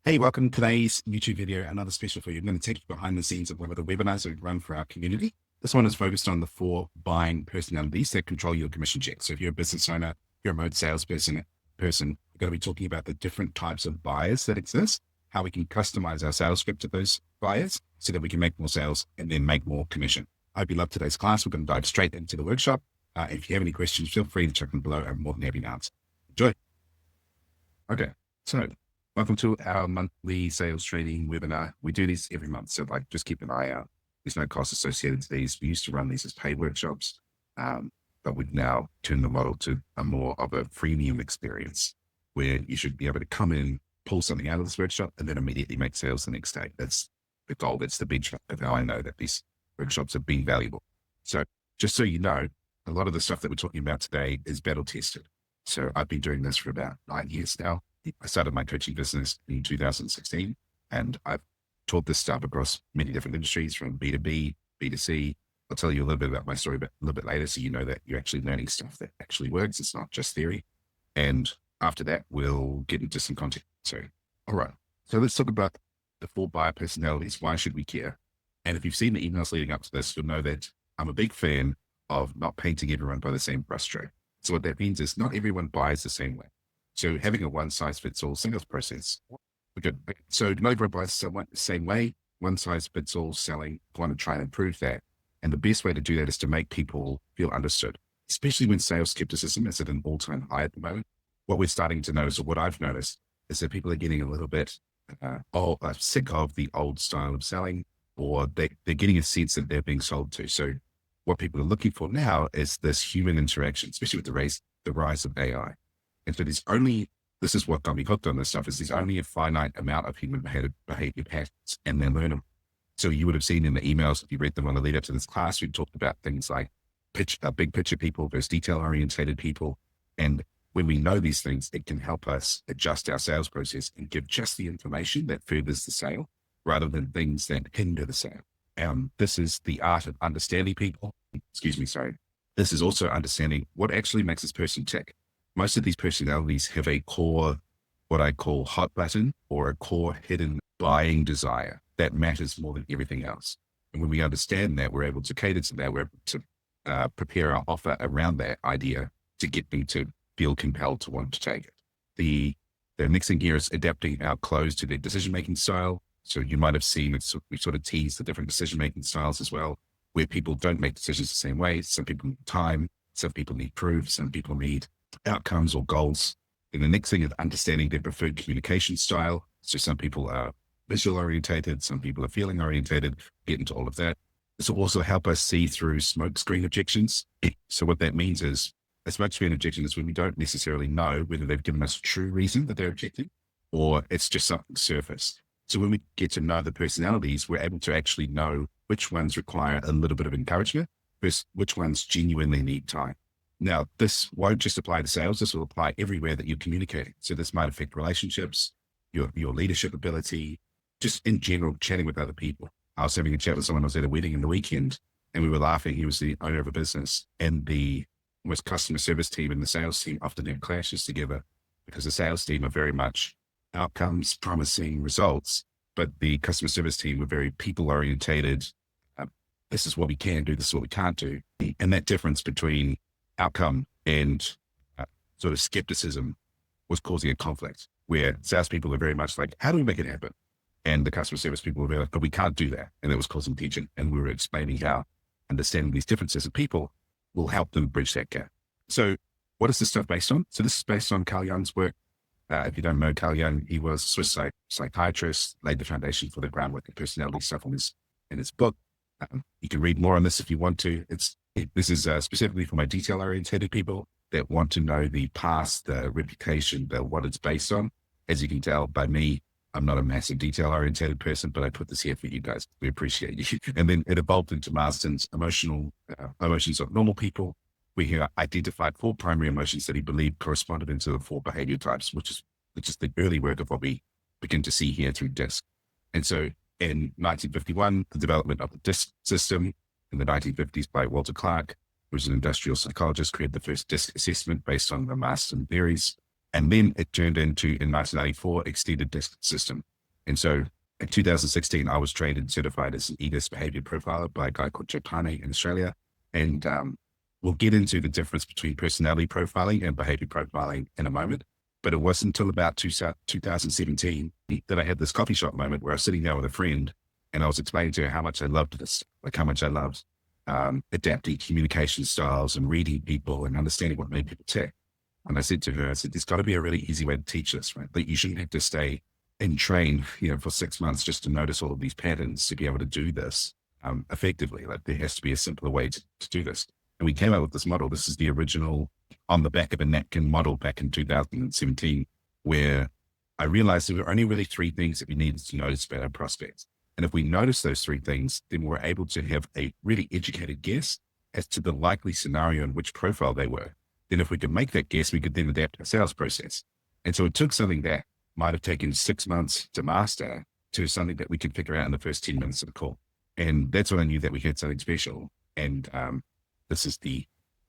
Hey, welcome to today's YouTube video. Another special for you. I'm going to take you behind the scenes of one of the webinars that we run for our community. This one is focused on the 4 buying personalities that control your commission check. So if you're a business owner, you're a remote salesperson, we're going to be talking about the different types of buyers that exist, how we can customize our sales script to those buyers so that we can make more sales and then make more commission. I hope you love today's class. We're going to dive straight into the workshop. If you have any questions, feel free to check them below. I'm more than happy to answer. Enjoy. Okay, so welcome to our monthly sales training webinar. We do these every month, so just keep an eye out. There's no cost associated to these. We used to run these as paid workshops, but we've now turned the model to a more of a freemium experience where you should be able to come in, pull something out of this workshop, and then immediately make sales the next day. That's the goal. That's the benchmark of how I know that these workshops have been valuable. So just so you know, a lot of the stuff that we're talking about today is battle tested. So I've been doing this for about 9 years now. I started my coaching business in 2016, and I've taught this stuff across many different industries from B2B, B2C. I'll tell you a little bit about my story a little bit later so you know that you're actually learning stuff that actually works. It's not just theory. And after that, we'll get into some content. So, all right. So let's talk about the 4 buyer personalities. Why should we care? And if you've seen the emails leading up to this, you'll know that I'm a big fan of not painting everyone by the same brush stroke. So what that means is not everyone buys the same way. So having a one-size-fits-all sales process. Good. So not everyone buys the same way. One-size-fits-all selling. I want to try and improve that. And the best way to do that is to make people feel understood, especially when sales skepticism is at an all-time high at the moment. What we're starting to notice, or what I've noticed, is that people are getting a little bit sick of the old style of selling, or they're getting a sense that they're being sold to. So what people are looking for now is this human interaction, especially with the rise of AI. And so this is what got me hooked on this stuff, is there's only a finite amount of human behavior patterns, and they're learnable. So you would have seen in the emails, if you read them on the lead up to this class, we talked about things like big picture people versus detail orientated people. And when we know these things, it can help us adjust our sales process and give just the information that furthers the sale rather than things that hinder the sale. This is the art of understanding people. This is also understanding what actually makes this person tick. Most of these personalities have a core, what I call hot button, or a core hidden buying desire that matters more than everything else. And when we understand that, we're able to cater to that. We're able to prepare our offer around that idea to get them to feel compelled to want to take it. The next thing here is adapting our close to their decision-making style. So you might have seen we sort of tease the different decision-making styles as well, where people don't make decisions the same way. Some people need time, some people need proof, some people need outcomes or goals. And the next thing is understanding their preferred communication style. So some people are visual orientated, some people are feeling orientated, get into all of that. This will also help us see through smokescreen objections. So what that means is a smokescreen objection is when we don't necessarily know whether they've given us a true reason that they're objecting or it's just something surface. So when we get to know the personalities, we're able to actually know which ones require a little bit of encouragement versus which ones genuinely need time. Now, this won't just apply to sales. This will apply everywhere that you're communicating. So this might affect relationships, your leadership ability, just in general, chatting with other people. I was having a chat with someone. I was at a wedding in the weekend and we were laughing. He was the owner of a business, and the customer service team and the sales team often have clashes together because the sales team are very much outcomes, promising results, but the customer service team were very people orientated. This is what we can do. This is what we can't do. And that difference between outcome and sort of skepticism was causing a conflict where salespeople are very much like, how do we make it happen? And the customer service people were very like, but we can't do that. And it was causing tension. And we were explaining how understanding these differences of people will help them bridge that gap. So what is this stuff based on? So this is based on Carl Jung's work. If you don't know Carl Jung, he was a Swiss psychiatrist, laid the foundation for the groundwork of personality stuff in his book. You can read more on this if you want to. This is specifically for my detail-oriented people that want to know the past, the reputation, what it's based on. As you can tell by me, I'm not a massive detail-oriented person, but I put this here for you guys. We appreciate you. And then it evolved into Marston's emotions of normal people. We here identified 4 primary emotions that he believed corresponded into the 4 behavior types, which is the early work of what we begin to see here through DISC. And so in 1951, the development of the DISC system in the 1950s by Walter Clark, who was an industrial psychologist, created the first DISC assessment based on the Marston theories. And then it turned into, in 1994, extended DISC system. And so in 2016, I was trained and certified as an EDIS behavior profiler by a guy called Jester in Australia. And we'll get into the difference between personality profiling and behavior profiling in a moment. But it wasn't until about 2017 that I had this coffee shop moment where I was sitting down with a friend and I was explaining to her how much I loved this, like how much I loved adapting communication styles and reading people and understanding what made people tick. And I said to her, I said, there's got to be a really easy way to teach this, right? That you shouldn't have to stay and train, for 6 months just to notice all of these patterns to be able to do this effectively. Like there has to be a simpler way to do this. And we came up with this model. This is the original on the back of a napkin model back in 2017, where I realized there were only really 3 things that we needed to notice about our prospects. And if we notice those 3 things, then we're able to have a really educated guess as to the likely scenario in which profile they were. Then if we could make that guess, we could then adapt our sales process. And so it took something that might have taken 6 months to master to something that we could figure out in the first 10 minutes of the call. And that's when I knew that we had something special. And this is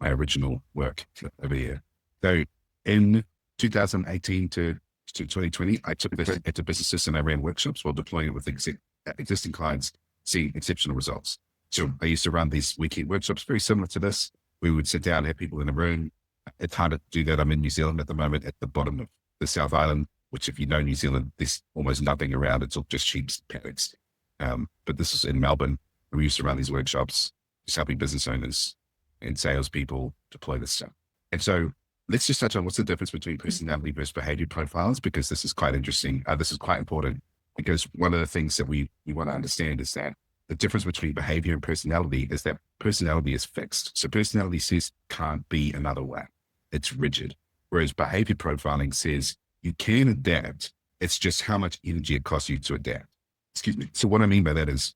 my original work over here. So in 2018 to 2020, I took this into businesses and I ran workshops while deploying it with existing clients, seeing exceptional results. So I used to run these weekend workshops very similar to this. We would sit down, have people in a room. It's hard to do that. I'm in New Zealand at the moment at the bottom of the South Island, which if you know New Zealand, there's almost nothing around. It's all just sheep paddocks. But this is in Melbourne. We used to run these workshops, just helping business owners and salespeople deploy this stuff. And so let's just touch on what's the difference between personality versus behavior profiles, because this is quite interesting. This is quite important because one of the things that we want to understand is that the difference between behavior and personality is that personality is fixed. So personality says can't be another way. It's rigid. Whereas behavior profiling says you can adapt. It's just how much energy it costs you to adapt. Excuse me. So what I mean by that is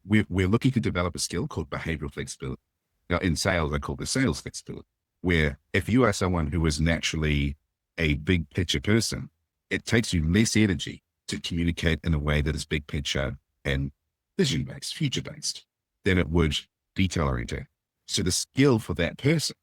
we're looking to develop a skill called behavioral flexibility. Now in sales, I call this sales flexibility, where if you are someone who is naturally a big picture person, it takes you less energy to communicate in a way that is big picture and vision-based, future-based, than it would detail-oriented. So the skill for that person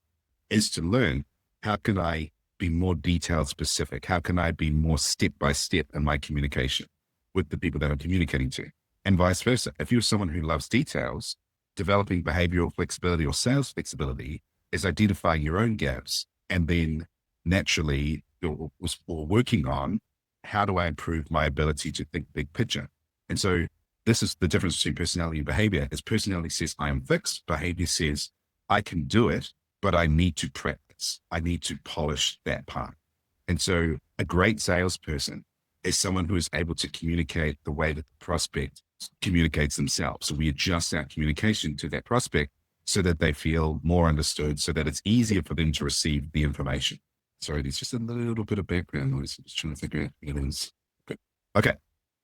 is to learn, how can I be more detail specific? How can I be more step-by-step in my communication with the people that I'm communicating to? And vice versa. If you're someone who loves details, developing behavioral flexibility or sales flexibility is identifying your own gaps and then naturally or working on how do I improve my ability to think big picture. And so this is the difference between personality and behavior. Is personality says I am fixed. Behavior says I can do it, but I need to practice. I need to polish that part. And so a great salesperson is someone who is able to communicate the way that the prospect communicates themselves. So we adjust our communication to that prospect so that they feel more understood, so that it's easier for them to receive the information. Sorry, there's just a little bit of background noise. I'm just trying to figure out what it is. Good. Okay.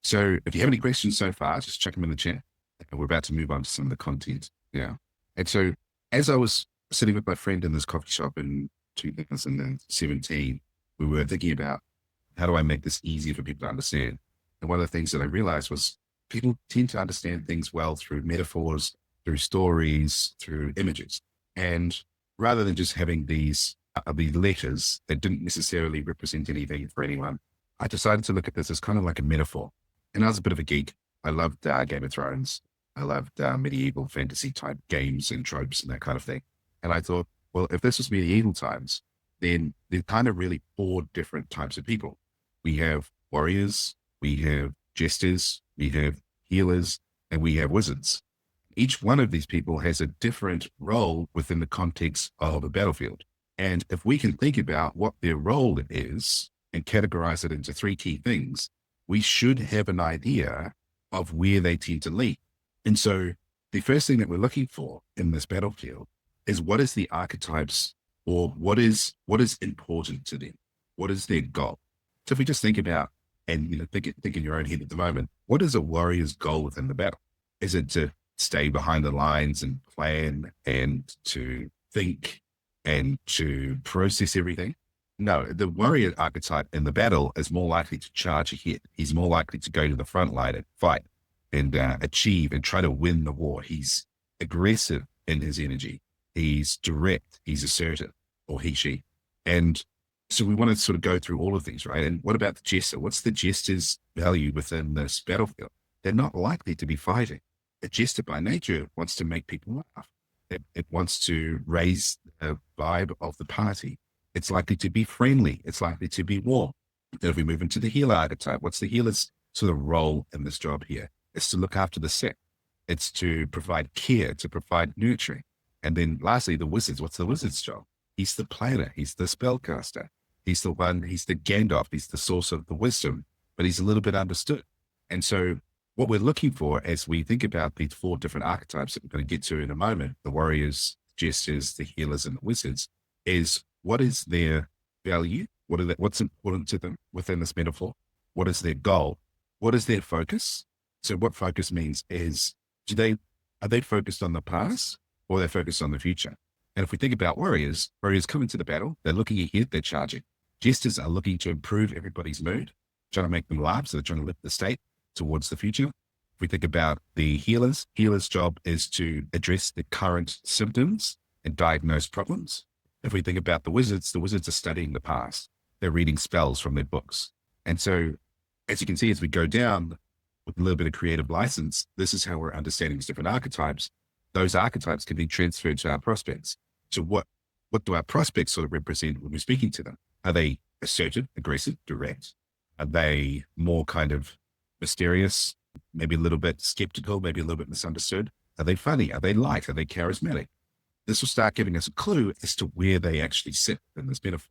So if you have any questions so far, just check them in the chat. We're about to move on to some of the content. Yeah. And so as I was sitting with my friend in this coffee shop in 2017, we were thinking about how do I make this easier for people to understand? And one of the things that I realized was people tend to understand things well through metaphors, through stories, through images. And rather than just having these letters that didn't necessarily represent anything for anyone, I decided to look at this as kind of like a metaphor. And I was a bit of a geek. I loved Game of Thrones. I loved medieval fantasy type games and tropes and that kind of thing. And I thought, well, if this was medieval times, then there's kind of really 4 different types of people. We have warriors, we have jesters, we have healers, and we have wizards. Each one of these people has a different role within the context of a battlefield. And if we can think about what their role is and categorize it into 3 key things, we should have an idea of where they tend to lead. And so the first thing that we're looking for in this battlefield is what is the archetypes, or what is important to them? What is their goal? So if we just think about, and think in your own head at the moment, what is a warrior's goal within the battle? Is it to stay behind the lines and plan and to think and to process everything? No, the warrior archetype in the battle is more likely to charge ahead. He's more likely to go to the front line and fight and achieve and try to win the war. He's aggressive in his energy. He's direct. He's assertive, or he, she. And So we want to sort of go through all of these, right? And what about the jester? What's the jester's value within this battlefield? They're not likely to be fighting. A jester by nature wants to make people laugh. It wants to raise the vibe of the party. It's likely to be friendly. It's likely to be warm. Then if we move into the healer archetype, what's the healer's sort of role in this job here? It's to look after the sick. It's to provide care, to provide nurturing. And then lastly, the wizards. What's the wizard's job? He's the planner. He's the spellcaster. He's the one, he's the Gandalf. He's the source of the wisdom, but he's a little bit understood. And so what we're looking for as we think about these 4 different archetypes that we're going to get to in a moment, the warriors, jesters, the healers, and the wizards, is what is their value? What's important to them within this metaphor? What is their goal? What is their focus? So what focus means is, are they focused on the past or are they focused on the future? And if we think about warriors come into the battle, they're looking ahead, they're charging. Jesters are looking to improve everybody's mood, trying to make them laugh, so they're trying to lift the state towards the future. If we think about the healers' job is to address the current symptoms and diagnose problems. If we think about the wizards are studying the past. They're reading spells from their books. And so, as you can see, as we go down with a little bit of creative license, this is how we're understanding these different archetypes. Those archetypes can be transferred to our prospects. So what do our prospects sort of represent when we're speaking to them? Are they assertive, aggressive, direct? Are they more kind of mysterious, maybe a little bit skeptical, maybe a little bit misunderstood? Are they funny? Are they light? Are they charismatic? This will start giving us a clue as to where they actually sit in this metaphor.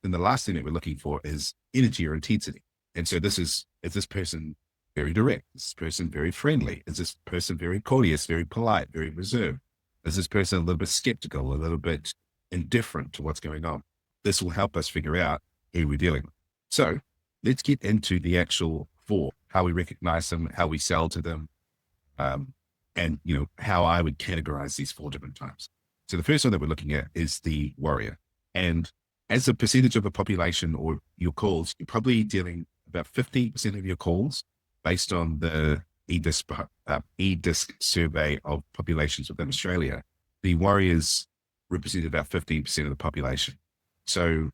Then the last thing that we're looking for is energy or intensity. And so is this person very direct? Is this person very friendly? Is this person very courteous, very polite, very reserved? Is this person a little bit skeptical, a little bit indifferent to what's going on? This will help us figure out who we're dealing with. So let's get into the actual 4, how we recognize them, how we sell to them, and how I would categorize these 4 different types. So the first one that we're looking at is the warrior. And as a percentage of the population or your calls, you're probably dealing about 15% of your calls based on the EDISC survey of populations within Australia. The warriors represent about 15% of the population. So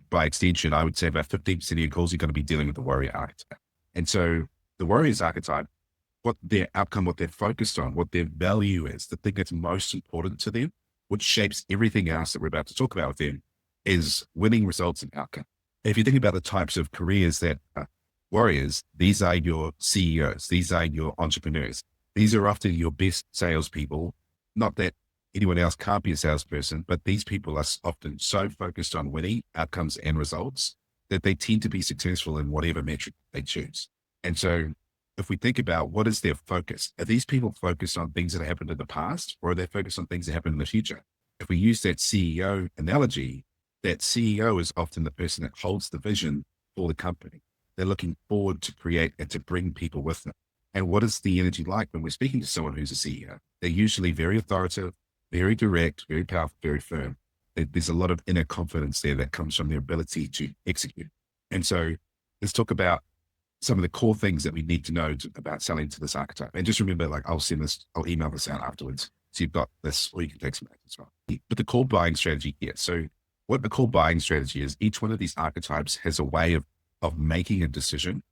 by extension, I would say about 15% of your calls, you're going to be dealing with the warrior archetype. And so the warrior's archetype, what their outcome, what they're focused on, what their value is, the thing that's most important to them, which shapes everything else that we're about to talk about with them, is winning results and outcome. If you think about the types of careers that warriors, these are your CEOs, these are your entrepreneurs. These are often your best salespeople. Not that anyone else can't be a salesperson, but these people are often so focused on winning outcomes and results that they tend to be successful in whatever metric they choose. And so if we think about what is their focus, are these people focused on things that happened in the past or are they focused on things that happen in the future? If we use that CEO analogy, that CEO is often the person that holds the vision for the company. They're looking forward to create and to bring people with them. And what is the energy like when we're speaking to someone who's a CEO? They're usually very authoritative, very direct, very powerful, very firm. There's a lot of inner confidence there that comes from their ability to execute. And so let's talk about some of the core things that we need to know about selling to this archetype. And just remember, I'll email this out afterwards. So you've got this, or you can take some notes as well. But the core buying strategy here. So what the core buying strategy is, each one of these archetypes has a way of making a decision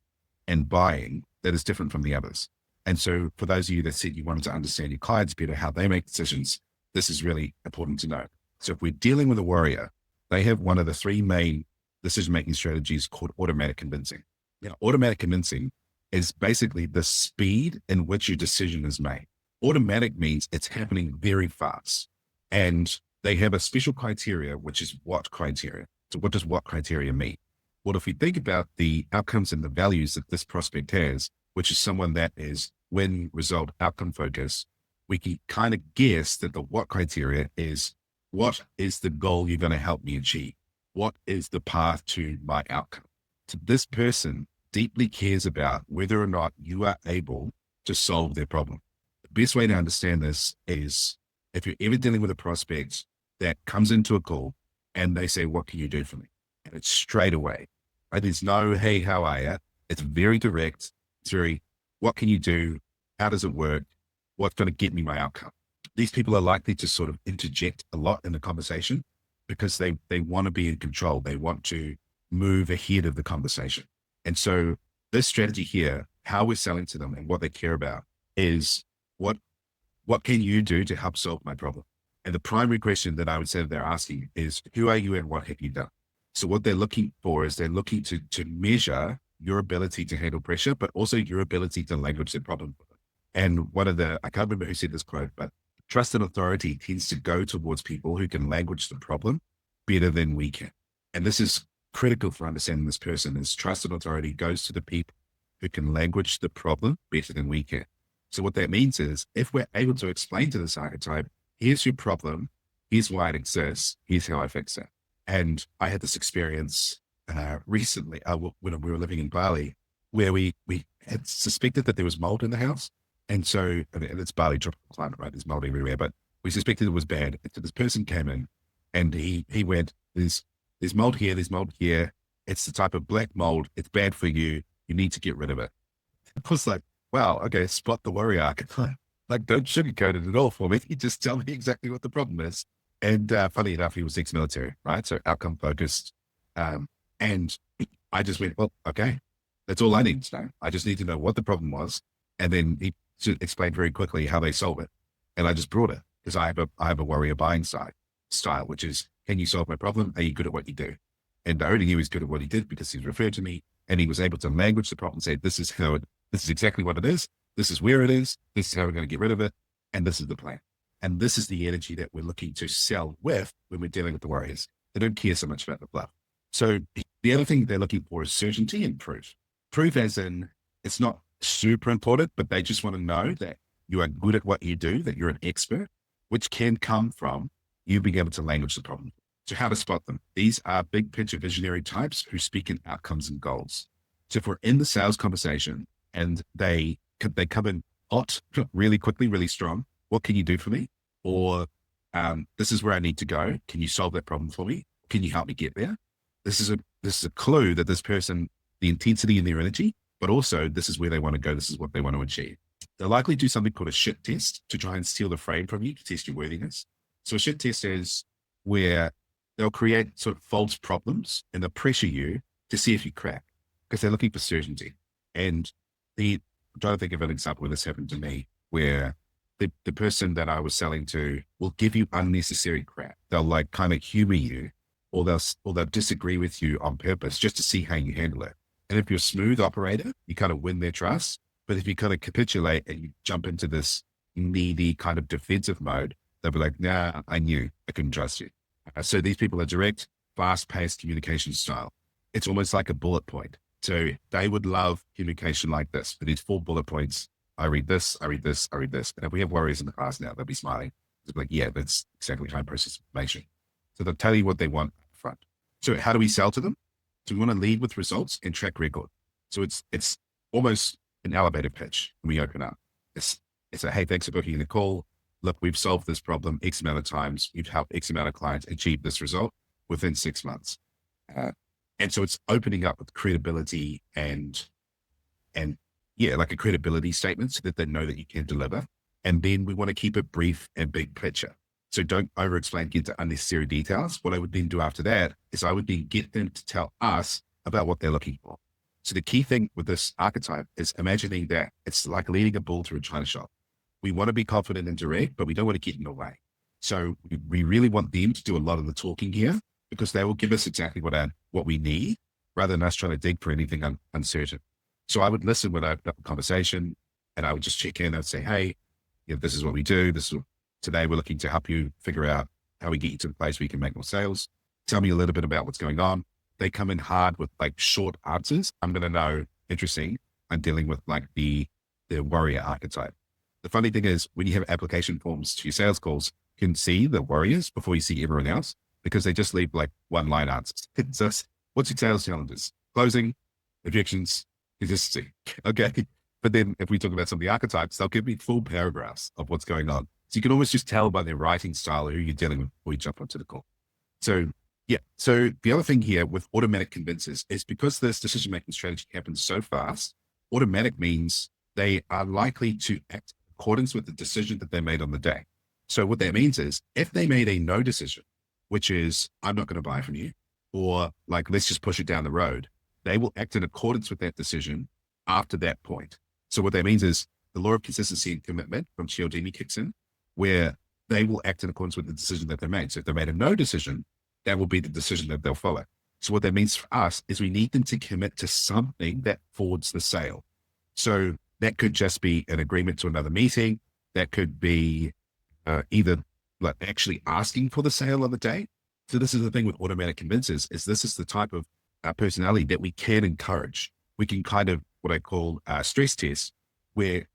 and buying that is different from the others. And so for those of you that said you wanted to understand your clients better, how they make decisions, this is really important to know. So if we're dealing with a warrior, they have one of the 3 main decision-making strategies called automatic convincing. Now, automatic convincing is basically the speed in which your decision is made. Automatic means it's happening very fast. And they have a special criteria, which is what criteria. So what does what criteria mean? Well, if we think about the outcomes and the values that this prospect has, which is someone that is win, result, outcome focused, we can kind of guess that the what criteria is, what is the goal you're going to help me achieve? What is the path to my outcome? So this person deeply cares about whether or not you are able to solve their problem. The best way to understand this is if you're ever dealing with a prospect that comes into a call and they say, what can you do for me? And it's straight away, right? There's no, hey, how are you? It's very direct. It's very, what can you do? How does it work? What's going to get me my outcome? These people are likely to sort of interject a lot in the conversation. because they want to be in control. They want to move ahead of the conversation. And so this strategy here, how we're selling to them and what they care about is what can you do to help solve my problem? And the primary question that I would say that they're asking is, who are you and what have you done? So what they're looking for is they're looking to measure your ability to handle pressure, but also your ability to language the problem. And I can't remember who said this quote, but trust and authority tends to go towards people who can language the problem better than we can. And this is critical for understanding this person, is trust and authority goes to the people who can language the problem better than we can. So what that means is, if we're able to explain to this archetype, here's your problem, here's why it exists, here's how I fix it. And I had this experience recently when we were living in Bali, where we had suspected that there was mold in the house. And so, and it's Bali, tropical climate, right? There's mold everywhere, but we suspected it was bad. And so this person came in and he went, there's mold here, there's mold here. It's the type of black mold. It's bad for you. You need to get rid of it. I was like, wow, okay, spot the worry archetype. Like, don't sugarcoat it at all for me. You just tell me exactly what the problem is. And funny enough, he was ex-military, right? So outcome focused. And I just went, well, okay, that's all I need to know. I just need to know what the problem was. And then he explained very quickly how they solve it. And I just brought it because I have a warrior buying style, which is, can you solve my problem? Are you good at what you do? And I already knew he was good at what he did because he was referred to me and he was able to language the problem and say, this is exactly what it is. This is where it is. This is how we're going to get rid of it. And this is the plan. And this is the energy that we're looking to sell with when we're dealing with the warriors. They don't care so much about the bluff. So the other thing they're looking for is certainty and proof. Proof as in, it's not super important, but they just want to know that you are good at what you do, that you're an expert, which can come from you being able to language the problem. So how to spot them? These are big picture visionary types who speak in outcomes and goals. So if we're in the sales conversation and they come in hot, really quickly, really strong, what can you do for me? Or this is where I need to go. Can you solve that problem for me? Can you help me get there? This is a clue that this person, the intensity in their energy, but also this is where they want to go. This is what they want to achieve. They'll likely do something called a shit test to try and steal the frame from you to test your worthiness. So a shit test is where they'll create sort of false problems and they'll pressure you to see if you crack because they're looking for certainty. And I'm trying to think of an example where this happened to me, where the person that I was selling to will give you unnecessary crap. They'll like kind of humor you, or they'll disagree with you on purpose just to see how you handle it. And if you're a smooth operator, you kind of win their trust. But if you kind of capitulate and you jump into this needy kind of defensive mode, they'll be like, nah, I knew I couldn't trust you. So these people are direct, fast-paced communication style. It's almost like a bullet point. So they would love communication like this. For these 4 bullet points, I read this, I read this, I read this. And if we have warriors in the class now, they'll be smiling. They'll be like, yeah, that's exactly how I process information. So they'll tell you what they want up front. So how do we sell to them? So we want to lead with results and track record. So it's almost an elevator pitch when we open up. It's a, hey, thanks for booking the call. Look, we've solved this problem X amount of times. We've helped X amount of clients achieve this result within 6 months. And so it's opening up with credibility and yeah, like a credibility statement so that they know that you can deliver. And then we want to keep it brief and big picture. So don't over explain, get into unnecessary details. What I would then do after that is I would then get them to tell us about what they're looking for. So the key thing with this archetype is imagining that it's like leading a bull through a china shop. We want to be confident and direct, but we don't want to get in the way. So we really want them to do a lot of the talking here because they will give us exactly what we need rather than us trying to dig for anything uncertain. So I would listen when I open up a conversation and I would just check in. I'd say, hey, this is what we do. Today we're looking to help you figure out how we get you to the place where you can make more sales. Tell me a little bit about what's going on. They come in hard with like short answers. I'm going to know, interesting. I'm dealing with like the warrior archetype. The funny thing is when you have application forms to your sales calls, you can see the warriors before you see everyone else because they just leave like 1-line answers. So what's your sales challenges? Closing, objections, consistency. Okay. But then if we talk about some of the archetypes, they'll give me full paragraphs of what's going on. So you can almost just tell by their writing style who you're dealing with before you jump onto the call. So yeah. So the other thing here with automatic convincers is because this decision-making strategy happens so fast, automatic means they are likely to act in accordance with the decision that they made on the day. So what that means is if they made a no decision which is, I'm not going to buy from you, or like, let's just push it down the road. They will act in accordance with that decision after that point. So what that means is the law of consistency and commitment from Cialdini kicks in, where they will act in accordance with the decision that they made. So if they made a no decision, that will be the decision that they'll follow. So what that means for us is we need them to commit to something that forwards the sale. So that could just be an agreement to another meeting. That could be either like actually asking for the sale on the day. So this is the thing with automatic convincers, is this is the type of personality that we can encourage. We can kind of what I call stress test, where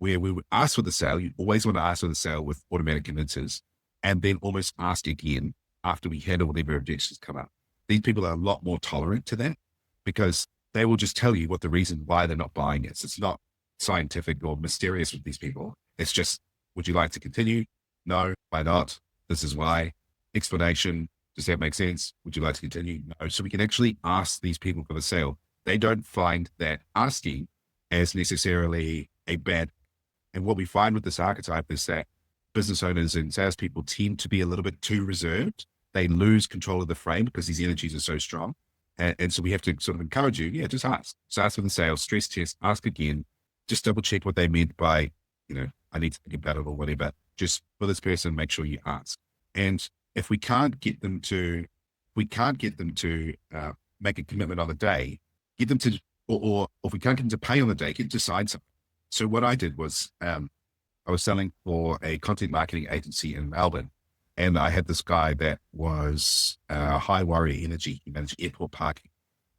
we would ask for the sale. You always want to ask for the sale with automatic convincers, and then almost ask again after we handle whatever objections come up. These people are a lot more tolerant to that because they will just tell you what the reason why they're not buying is. It's not scientific or mysterious with these people. It's just, would you like to continue? No. Why not? This is why. Explanation. Does that make sense? Would you like to continue? No. So we can actually ask these people for the sale. They don't find that asking as necessarily a bad. And what we find with this archetype is that business owners and salespeople tend to be a little bit too reserved. They lose control of the frame because these energies are so strong. And so we have to sort of encourage you. Yeah, just ask. So ask for the sale, stress test, ask again, just double check what they meant by, I need to think about it or whatever. Just for this person, make sure you ask. And if we can't get them to, make a commitment on the day, get them to, or if we can't get them to pay on the day, get them to sign something. So what I did was, I was selling for a content marketing agency in Melbourne. And I had this guy that was high warrior energy. He managed airport parking.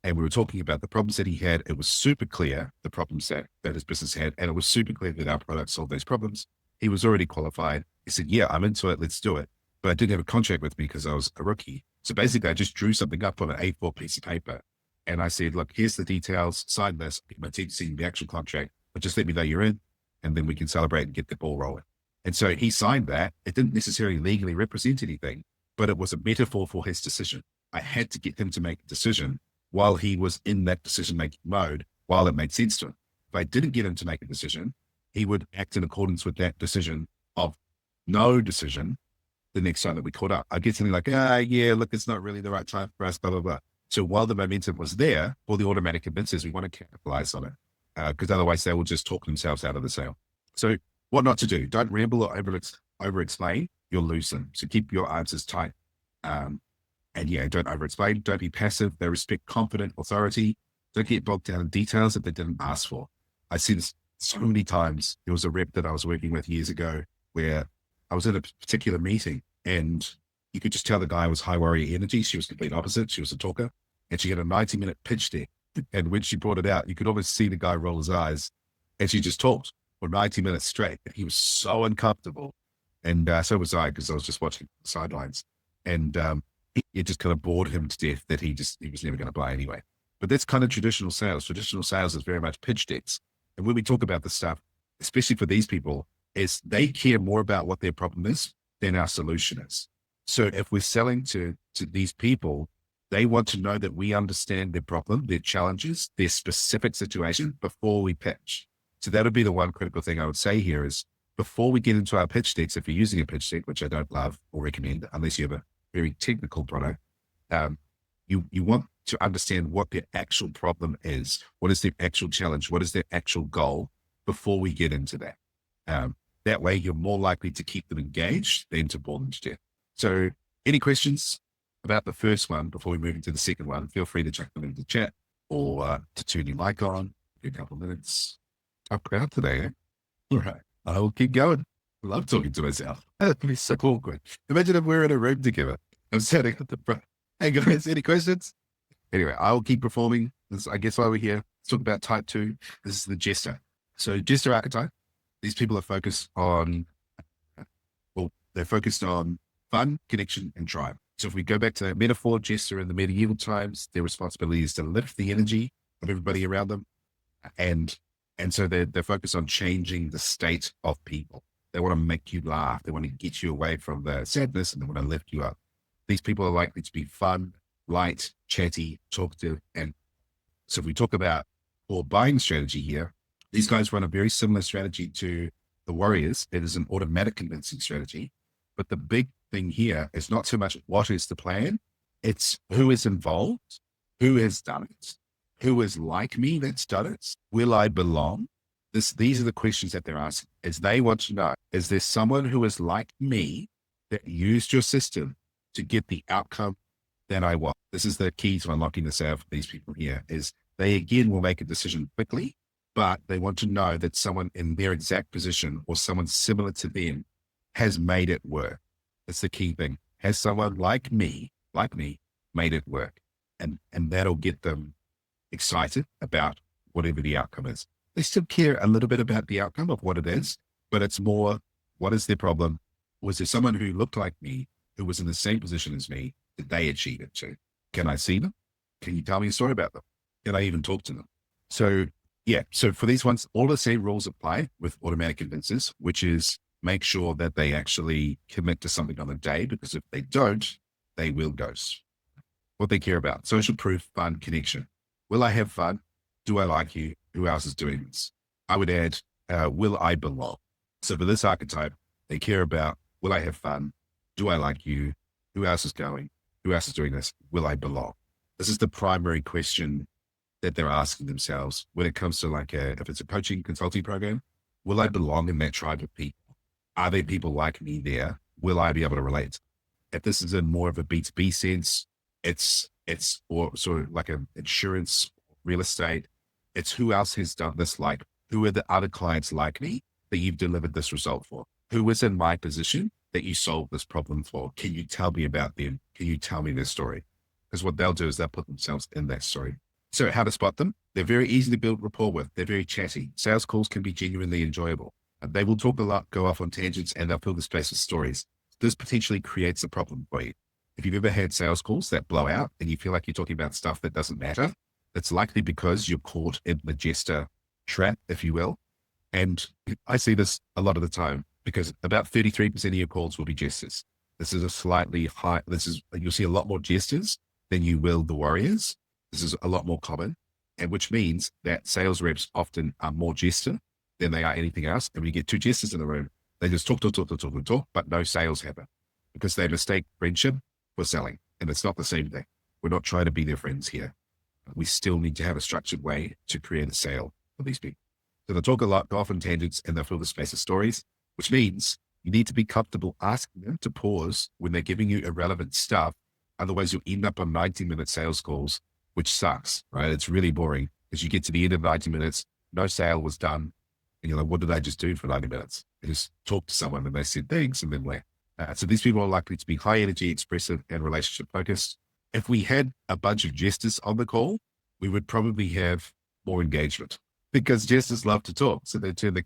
And we were talking about the problems that he had. It was super clear, the problems that his business had. And it was super clear that our product solved those problems. He was already qualified. He said, yeah, I'm into it. Let's do it. But I didn't have a contract with me because I was a rookie. So basically, I just drew something up on an A4 piece of paper. And I said, look, here's the details. Sign this. Get my team to see the actual contract. But just let me know you're in. And then we can celebrate and get the ball rolling. And so he signed that. It didn't necessarily legally represent anything, but it was a metaphor for his decision. I had to get him to make a decision while he was in that decision-making mode, while it made sense to him. If I didn't get him to make a decision, he would act in accordance with that decision of no decision the next time that we caught up. I'd get something like, yeah, look, it's not really the right time for us, blah, blah, blah. So while the momentum was there, for the automatic convincers, we want to capitalize on it because otherwise they will just talk themselves out of the sale. So what not to do? Don't ramble or over-explain. You'll lose them. So keep your answers tight. And yeah, don't over-explain. Don't be passive. They respect competent authority. Don't get bogged down in details that they didn't ask for. I see this so many times. There was a rep that I was working with years ago where I was in a particular meeting and you could just tell the guy was high warrior energy. She was complete opposite. She was a talker and she had a 90-minute pitch deck. And when she brought it out, you could almost see the guy roll his eyes and she just talked for 90 minutes straight. And he was so uncomfortable. And so was I, because I was just watching the sidelines. And it just kind of bored him to death that he was never going to buy anyway. But that's kind of traditional sales. Traditional sales is very much pitch decks. And when we talk about this stuff, especially for these people, is they care more about what their problem is than our solution is. So if we're selling to these people, they want to know that we understand their problem, their challenges, their specific situation before we pitch. So that would be the one critical thing I would say here is before we get into our pitch decks, if you're using a pitch deck, which I don't love or recommend unless you have a very technical product, you want to understand what their actual problem is. What is their actual challenge? What is their actual goal before we get into that? That way you're more likely to keep them engaged than to bore them to death. So any questions about the first one before we move into the second one, feel free to chuck them into the chat or to turn your mic on in a couple of minutes. Tough crowd today, eh? All right. I will keep going. I love talking to myself. That'd be so awkward. Imagine if we're in a room together. I'm sitting at the front. Hey guys, any questions? Anyway, I will keep performing. This, I guess why we're here. Let's talk about type 2. This is the Jester. So Jester archetype. These people are focused on, they're focused on fun, connection, and tribe. So if we go back to that metaphor, Jester in the medieval times, their responsibility is to lift the energy of everybody around them. And so they're focused on changing the state of people. They want to make you laugh. They want to get you away from the sadness and they want to lift you up. These people are likely to be fun, light, chatty, talkative. And so if we talk about core buying strategy here, these guys run a very similar strategy to the warriors. It is an automatic convincing strategy. But the big thing here is not so much what is the plan, it's who is involved, who has done it, who is like me that's done it, will I belong? These are the questions that they're asking, is they want to know, is there someone who is like me that used your system to get the outcome that I want? This is the key to unlocking the sale for these people here, is they again will make a decision quickly, but they want to know that someone in their exact position or someone similar to them has made it work. That's the key thing. Has someone like me made it work? And that'll get them excited about whatever the outcome is. They still care a little bit about the outcome of what it is, but it's more, what is their problem? Was there someone who looked like me, who was in the same position as me? Did they achieve it too? Can I see them? Can you tell me a story about them? Can I even talk to them? So yeah, so for these ones, all the same rules apply with automatic convincers, which is make sure that they actually commit to something on the day, because if they don't, they will ghost. What they care about: social proof, fun, connection. Will I have fun? Do I like you? Who else is doing this? I would add, will I belong? So for this archetype, they care about, will I have fun? Do I like you? Who else is going? Who else is doing this? Will I belong? This is the primary question that they're asking themselves when it comes to like if it's a coaching consulting program. Will I belong in that tribe of people? Are there people like me there? Will I be able to relate? If this is in more of a B2B sense, it's or sort of like an insurance, real estate. It's who else has done this, like who are the other clients like me that you've delivered this result for? Who was in my position that you solved this problem for? Can you tell me about them? Can you tell me their story? Because what they'll do is they'll put themselves in that story. So how to spot them? They're very easy to build rapport with. They're very chatty. Sales calls can be genuinely enjoyable. They will talk a lot, go off on tangents, and they'll fill the space with stories. This potentially creates a problem for you. If you've ever had sales calls that blow out and you feel like you're talking about stuff that doesn't matter, it's likely because you're caught in the Jester trap, if you will. And I see this a lot of the time because about 33% of your calls will be Jesters. This is a slightly high, you'll see a lot more Jesters than you will the Warriors. This is a lot more common, and which means that sales reps often are more Jester than they are anything else. And when you get two Jesters in the room, they just talk, but no sales happen because they mistake friendship for selling. And it's not the same thing. We're not trying to be their friends here. We still need to have a structured way to create a sale for these people. So they'll talk a lot, go off on tangents, and they'll fill the space of stories, which means you need to be comfortable asking them to pause when they're giving you irrelevant stuff. Otherwise, you'll end up on 90-minute sales calls, which sucks, right? It's really boring because you get to the end of 90 minutes, no sale was done. And you're like, what did I just do for 90 minutes? I just talked to someone and they said thanks and then left. So these people are likely to be high energy, expressive, and relationship focused. If we had a bunch of Jesters on the call, we would probably have more engagement because Jesters love to talk. So they turn the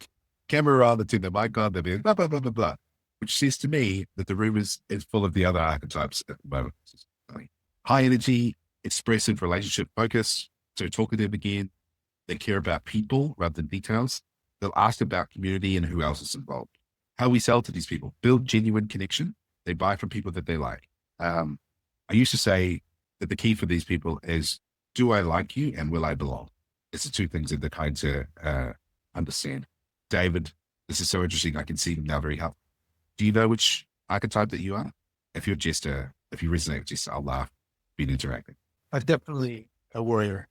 camera on, they turn the mic on, they'll be blah, blah, blah, blah, blah, which says to me that the room is full of the other archetypes at the moment. High energy, expressive, relationship focused. So talkative again. They care about people rather than details. They'll ask about community and who else is involved. How we sell to these people: build genuine connection. They buy from people that they like. I used to say that the key for these people is, do I like you and will I belong? It's the two things that they're trying to understand. David, this is so interesting. I can see them now very helpful. Do you know which archetype that you are? If you're Jester, if you resonate with Jester, I'll laugh. Been interacting. I'm definitely a warrior.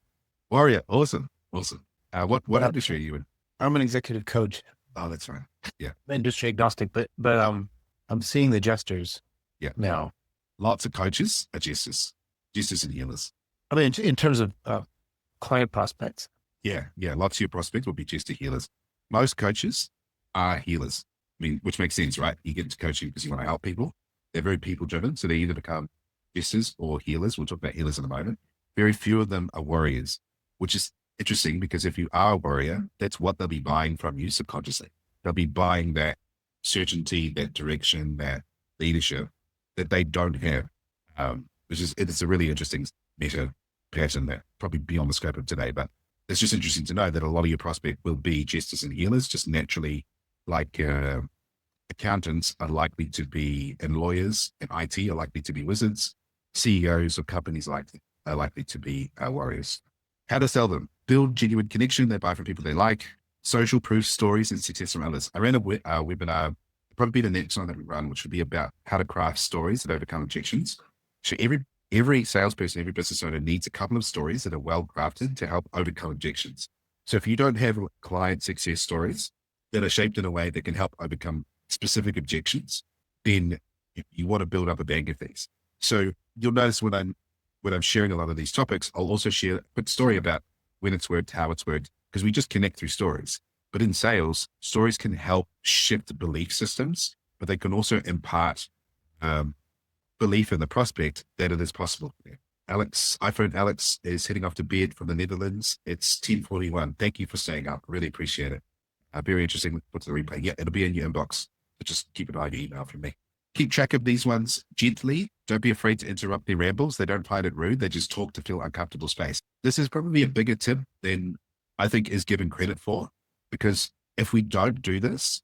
Warrior. Awesome. Awesome. What industry are you in? I'm an executive coach. Oh, that's right. Yeah. I'm industry agnostic, but I'm seeing the Jesters now. Lots of coaches are Jesters. Jesters and healers. I mean, in terms of client prospects. Yeah. Lots of your prospects will be Jester healers. Most coaches are healers. I mean, which makes sense, right? You get into coaching because you want to help people. They're very people driven. So they either become Jesters or healers. We'll talk about healers in a moment. Very few of them are warriors, which is interesting because if you are a warrior, that's what they'll be buying from you subconsciously. They'll be buying that certainty, that direction, that leadership that they don't have, it's a really interesting meta pattern that probably beyond the scope of today, but it's just interesting to know that a lot of your prospect will be Jesters and healers, just naturally, like accountants are likely to be, and lawyers and IT are likely to be wizards. CEOs of companies are likely to be warriors. How to sell them: build genuine connection. They buy from people they like. Social proof, stories, and success from others. I ran a webinar a probably be the next one that we run, which would be about how to craft stories that overcome objections. So every salesperson, every business owner needs a couple of stories that are well crafted to help overcome objections. So if you don't have client success stories that are shaped in a way that can help overcome specific objections, then you want to build up a bank of these. So you'll notice when I'm sharing a lot of these topics, I'll also share a quick story about when it's worked, how it's worked, because we just connect through stories. But in sales, stories can help shift belief systems, but they can also impart belief in the prospect that it is possible. iPhone Alex is heading off to bed from the Netherlands. It's 10:41. Thank you for staying up. Really appreciate it. Very interesting. What's the replay? Yeah, it'll be in your inbox. But just keep an eye on your email from me. Keep track of these ones gently. Don't be afraid to interrupt their rambles. They don't find it rude. They just talk to fill uncomfortable space. This is probably a bigger tip than I think is given credit for, because if we don't do this,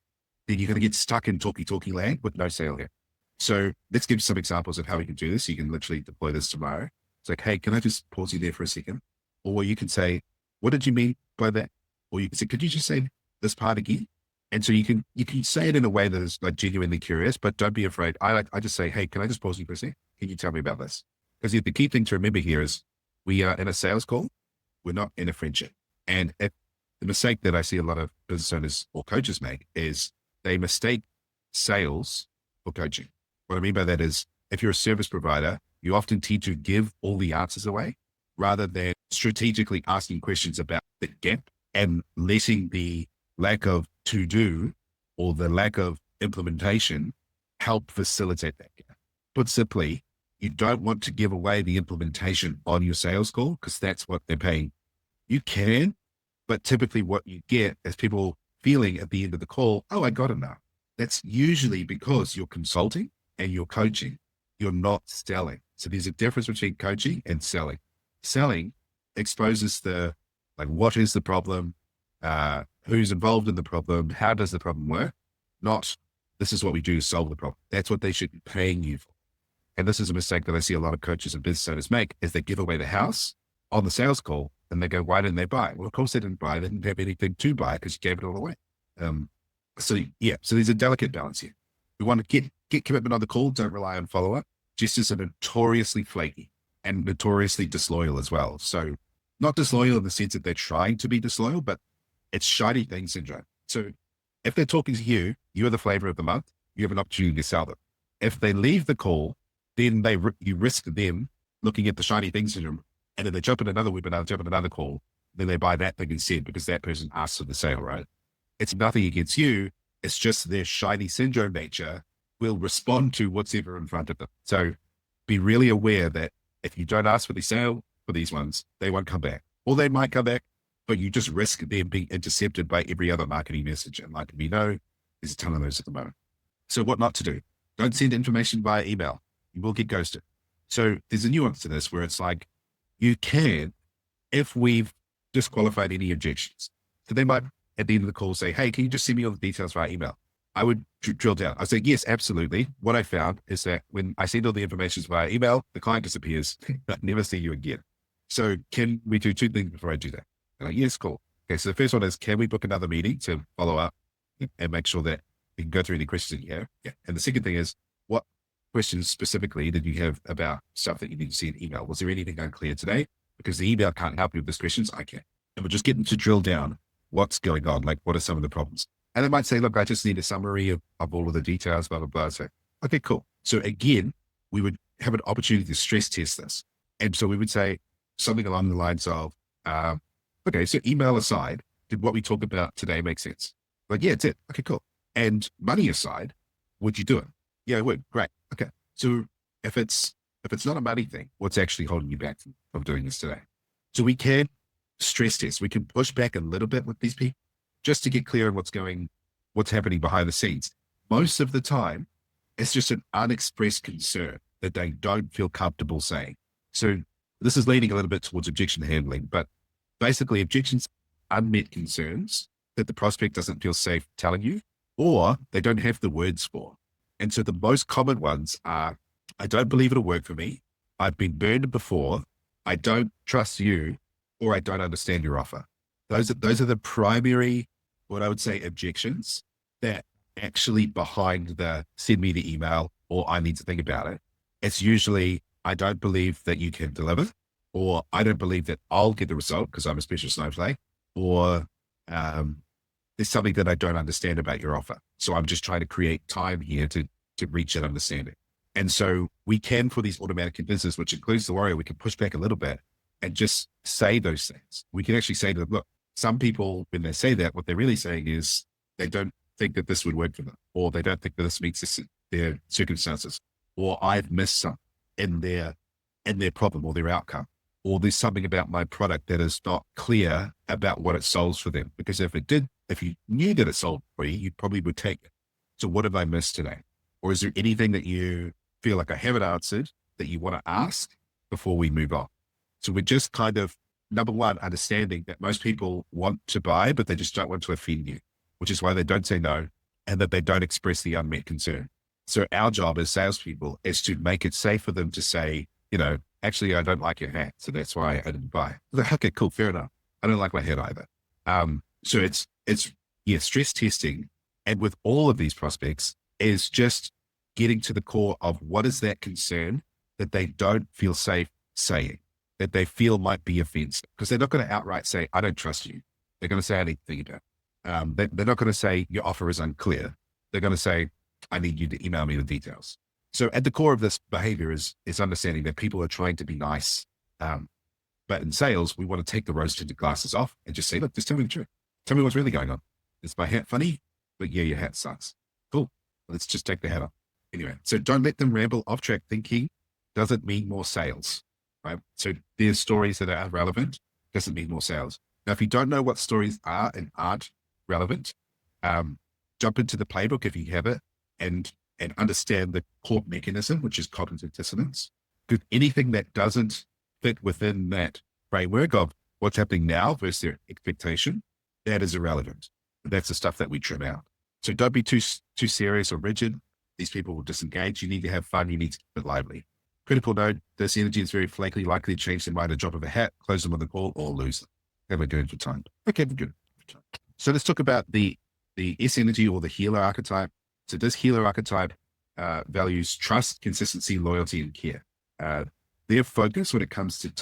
then you're going to get stuck in talky land with no sale here. So let's give some examples of how we can do this. You can literally deploy this tomorrow. It's like, hey, can I just pause you there for a second? Or you can say, what did you mean by that? Or you can say, could you just say this part again? And so you can say it in a way that is like genuinely curious, but don't be afraid. I just say, hey, can I just pause you for a second? Can you tell me about this? Because the key thing to remember here is we are in a sales call. We're not in a friendship. And the mistake that I see a lot of business owners or coaches make is they mistake sales for coaching. What I mean by that is if you're a service provider, you often tend to give all the answers away rather than strategically asking questions about the gap and letting the lack of to do or the lack of implementation help facilitate that gap. Put simply, you don't want to give away the implementation on your sales call because that's what they're paying. You can, but typically what you get is people feeling at the end of the call, oh, I got it now. That's usually because you're consulting and you're coaching. You're not selling. So there's a difference between coaching and selling. Selling exposes what is the problem, who's involved in the problem, how does the problem work? Not, this is what we do to solve the problem. That's what they should be paying you for. And this is a mistake that I see a lot of coaches and business owners make, is they give away the house on the sales call and they go, why didn't they buy? Well, of course they didn't buy. They didn't have anything to buy because you gave it all away. So there's a delicate balance here. We want to get commitment on the call. Don't rely on follow-up. Jesters are notoriously flaky and notoriously disloyal as well. So not disloyal in the sense that they're trying to be disloyal, but it's shiny thing syndrome. So if they're talking to you, you are the flavor of the month. You have an opportunity to sell them. If they leave the call, then you risk them looking at the shiny thing syndrome, and then they jump in another webinar, jump in another call, then they buy that thing instead because that person asked for the sale, right? It's nothing against you. It's just their shiny syndrome nature will respond to what's ever in front of them. So be really aware that if you don't ask for the sale for these ones, they won't come back, or they might come back, but you just risk them being intercepted by every other marketing message. And like we know, there's a ton of those at the moment. So what not to do? Don't send information via email. You will get ghosted. So there's a nuance to this where it's like, you can, if we've disqualified any objections. So they might at the end of the call say, hey, can you just send me all the details via email? I would drill down. I say, yes, absolutely. What I found is that when I send all the information via email, the client disappears. I never see you again. So can we do two things before I do that? I'm like, yes, cool. Okay. So the first one is, can we book another meeting to follow up and make sure that we can go through any questions that you have? Yeah. And the second thing is, what questions specifically did you have about stuff that you need to see in email? Was there anything unclear today? Because the email can't help you with these questions. I can. And we're just getting to drill down what's going on. Like, what are some of the problems? And they might say, look, I just need a summary of all of the details, blah, blah, blah. So, okay, cool. So again, we would have an opportunity to stress test this. And so we would say something along the lines of, okay, so email aside, did what we talked about today make sense? Like, yeah, it's it. Okay, cool. And money aside, would you do it? Yeah, it would. Great. Okay. So if it's not a money thing, what's actually holding you back from doing this today? So we can stress test. We can push back a little bit with these people just to get clear on what's happening behind the scenes. Most of the time, it's just an unexpressed concern that they don't feel comfortable saying. So this is leaning a little bit towards objection handling, but basically objections, unmet concerns that the prospect doesn't feel safe telling you, or they don't have the words for. And so the most common ones are, I don't believe it'll work for me. I've been burned before. I don't trust you, or I don't understand your offer. Those are the primary, what I would say, objections that actually behind the send me the email or I need to think about it. It's usually, I don't believe that you can deliver, or I don't believe that I'll get the result because I'm a special snowflake, or there's something that I don't understand about your offer. So I'm just trying to create time here to reach that understanding. And so we can, for these automatic convinces, which includes the warrior, we can push back a little bit and just say those things. We can actually say to them, look, some people, when they say that, what they're really saying is they don't think that this would work for them, or they don't think that this meets their circumstances, or I've missed some in their problem or their outcome, or there's something about my product that is not clear about what it solves for them. Because if you knew that it solved for you, you probably would take it. So what have I missed today? Or is there anything that you feel like I haven't answered that you want to ask before we move on? So we're just kind of, number one, understanding that most people want to buy, but they just don't want to offend you, which is why they don't say no, and that they don't express the unmet concern. So our job as salespeople is to make it safe for them to say, actually, I don't like your hat, so that's why I didn't buy. Like, okay, cool, fair enough. I don't like my hat either. So it's stress testing. And with all of these prospects is just getting to the core of what is that concern that they don't feel safe saying, that they feel might be offensive, because they're not going to outright say, I don't trust you. They're going to say, I need to think about it. They're not going to say your offer is unclear. They're going to say, I need you to email me the details. So at the core of this behavior is understanding that people are trying to be nice. But in sales, we want to take the rose-tinted glasses off and just say, look, just tell me the truth. Tell me what's really going on. Is my hat funny? But yeah, your hat sucks. Cool. Let's just take the hat off. Anyway, so don't let them ramble off track thinking doesn't mean more sales, right? So there's stories that are relevant, doesn't mean more sales. Now, if you don't know what stories are and aren't relevant, jump into the playbook if you have it and understand the core mechanism, which is cognitive dissonance. Because anything that doesn't fit within that framework of what's happening now versus their expectation, that is irrelevant. That's the stuff that we trim out. So don't be too serious or rigid. These people will disengage. You need to have fun. You need to keep it lively. Critical note, this energy is very flaky, likely to change their mind at a drop of a hat, close them on the call, or lose them. Okay, we're good for time. Okay, we're good. So let's talk about the S energy or the healer archetype. So this healer archetype values trust, consistency, loyalty, and care. Their focus when it comes to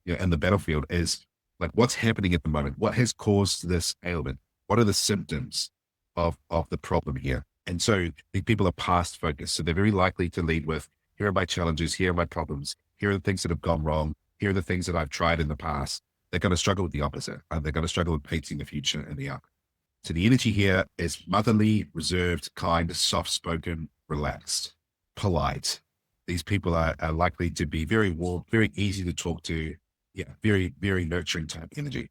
in the battlefield is like what's happening at the moment, what has caused this ailment, what are the symptoms of the problem here. And so the people are past focused. So they're very likely to lead with, here are my challenges, here are my problems, here are the things that have gone wrong, here are the things that I've tried in the past. They're going to struggle with the opposite. They're going to struggle with painting the future and the outcome. So the energy here is motherly, reserved, kind, soft-spoken, relaxed, polite. These people are likely to be very warm, very easy to talk to. Yeah, very, very nurturing type energy.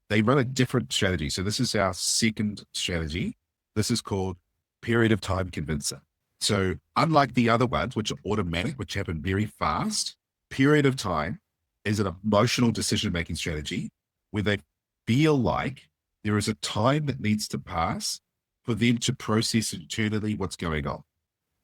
They run a different strategy. So this is our second strategy. This is called period of time convincer. So unlike the other ones, which are automatic, which happen very fast, period of time is an emotional decision-making strategy where they feel like there is a time that needs to pass for them to process internally what's going on.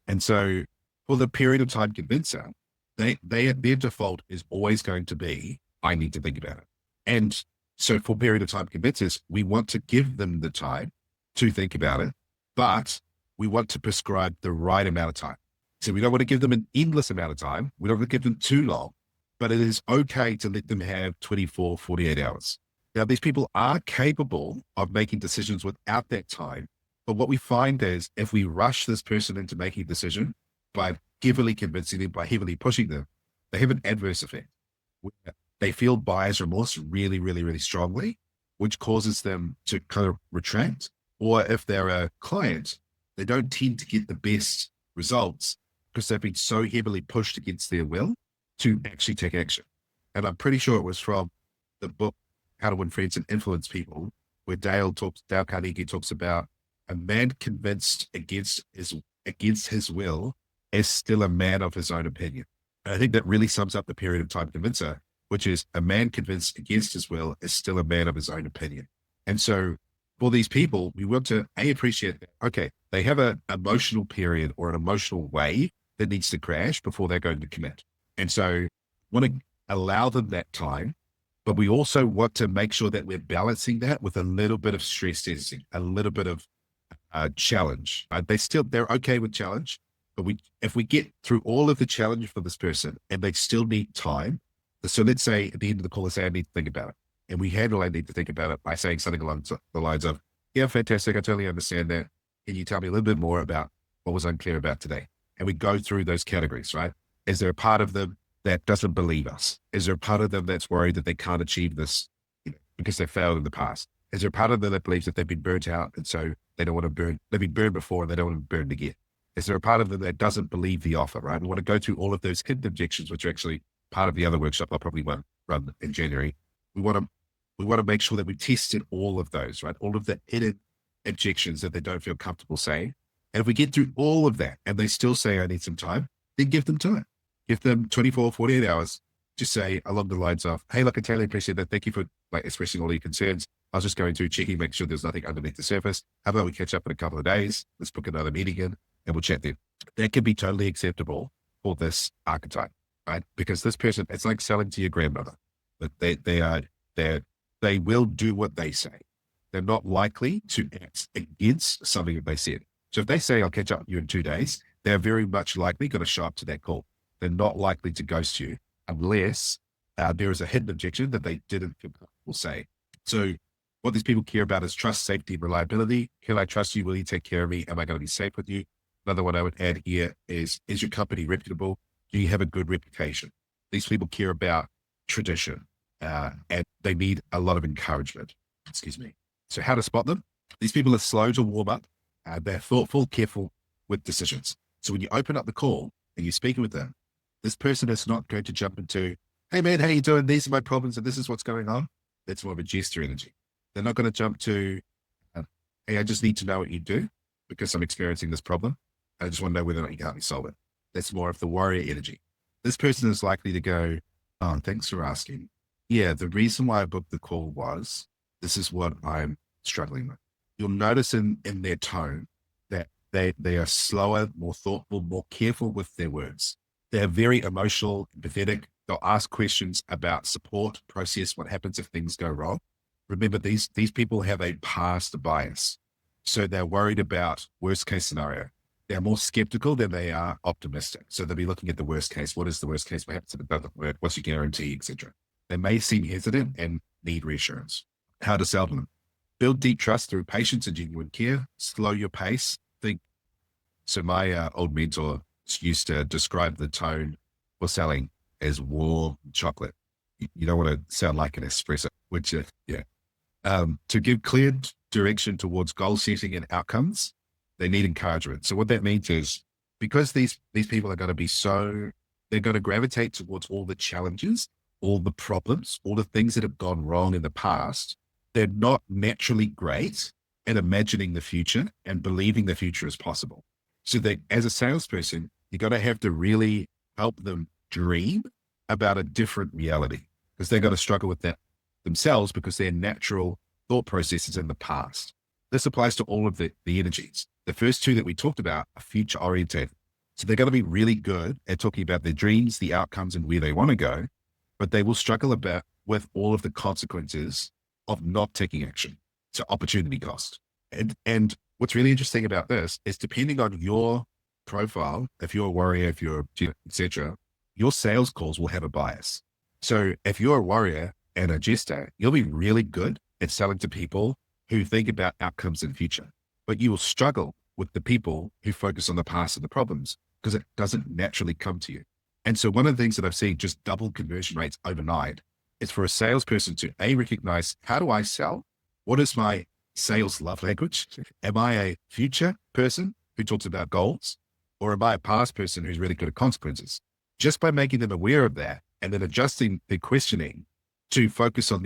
And so for the period of time convincer, their default is always going to be, I need to think about it. And so for period of time convincers, we want to give them the time to think about it, but we want to prescribe the right amount of time. So we don't want to give them an endless amount of time. We don't want to give them too long, but it is okay to let them have 24, 48 hours. Now, these people are capable of making decisions without that time. But what we find is if we rush this person into making a decision by heavily convincing them, by heavily pushing them, they have an adverse effect. They feel buyer's remorse really, really, really strongly, which causes them to kind of retract. Or if they're a client, they don't tend to get the best results because they've been so heavily pushed against their will to actually take action. And I'm pretty sure it was from the book, How to Win Friends and Influence People, where Dale Carnegie talks about a man convinced against his will is still a man of his own opinion. And I think that really sums up the period of time convincer, which is a man convinced against his will is still a man of his own opinion. And so for these people, we want to appreciate that, okay, they have an emotional period or an emotional wave that needs to crash before they're going to commit. And so want to allow them that time, but we also want to make sure that we're balancing that with a little bit of stress testing, a little bit of challenge. They're okay with challenge, but if we get through all of the challenge for this person and they still need time. So let's say at the end of the call, let's say I need to think about it. And we handle I need to think about it by saying something along the lines of, yeah, fantastic. I totally understand that. Can you tell me a little bit more about what was unclear about today? And we go through those categories, right? Is there a part of them that doesn't believe us? Is there a part of them that's worried that they can't achieve this because they failed in the past? Is there a part of them that believes that they've been burnt out and so they don't want to burn, they've been burned before and they don't want to be burned again? Is there a part of them that doesn't believe the offer, right? We want to go through all of those hidden objections, which are actually part of the other workshop I'll probably run in January. We want to make sure that we tested all of those, right? All of the hidden objections that they don't feel comfortable saying. And if we get through all of that and they still say, I need some time, then give them time. Give them 24, 48 hours to say along the lines of, hey, look, I totally appreciate that. Thank you for expressing all your concerns. I was just going through checking, make sure there's nothing underneath the surface. How about we catch up in a couple of days? Let's book another meeting in and we'll chat then. That can be totally acceptable for this archetype, right? Because this person, it's like selling to your grandmother, but they will do what they say. They're not likely to act against something that they said. So if they say, I'll catch up with you in 2 days, they're very much likely going to show up to that call. They're not likely to ghost you unless there is a hidden objection that they didn't feel comfortable say. So what these people care about is trust, safety, and reliability. Can I trust you? Will you take care of me? Am I going to be safe with you? Another one I would add here is your company reputable? Do you have a good reputation? These people care about tradition and they need a lot of encouragement. Excuse me. So how to spot them? These people are slow to warm up. They're thoughtful, careful with decisions. So when you open up the call and you're speaking with them, this person is not going to jump into, hey man, how you doing? These are my problems and this is what's going on. That's more of a Jester energy. They're not going to jump to, hey, I just need to know what you do because I'm experiencing this problem. I just want to know whether or not you can help me solve it. That's more of the warrior energy. This person is likely to go, oh, thanks for asking. Yeah, the reason why I booked the call was, this is what I'm struggling with. You'll notice in their tone that they are slower, more thoughtful, more careful with their words. They're very emotional, empathetic. They'll ask questions about support, process, what happens if things go wrong. Remember, these people have a past bias. So they're worried about worst case scenario. They're more skeptical than they are optimistic. So they'll be looking at the worst case. What is the worst case? What happens if it doesn't work? What's your guarantee, etc. They may seem hesitant and need reassurance. How to sell them? Build deep trust through patience and genuine care. Slow your pace. So my old mentor used to describe the tone for selling as warm chocolate. You don't want to sound like an espresso, which to give clear direction towards goal setting and outcomes, they need encouragement. So what that means is because these people are going to they're going to gravitate towards all the challenges, all the problems, all the things that have gone wrong in the past. They're not naturally great at imagining the future and believing the future is possible. So that as a salesperson, you're going to have to really help them dream about a different reality because they're going to struggle with that themselves because their natural thought processes in the past. This applies to all of the energies. The first two that we talked about are future oriented. So they're going to be really good at talking about their dreams, the outcomes, and where they want to go, but they will struggle with all of the consequences of not taking action. So opportunity cost. And what's really interesting about this is depending on your profile, if you're a warrior, if you're etc., your sales calls will have a bias. So if you're a warrior and a jester, you'll be really good at selling to people who think about outcomes in future, but you will struggle with the people who focus on the past and the problems because it doesn't naturally come to you. And so one of the things that I've seen just double conversion rates overnight is for a salesperson to recognize, how do I sell? What is my sales love language? Am I a future person who talks about goals, or am I a past person who's really good at consequences? Just by making them aware of that and then adjusting their questioning to focus on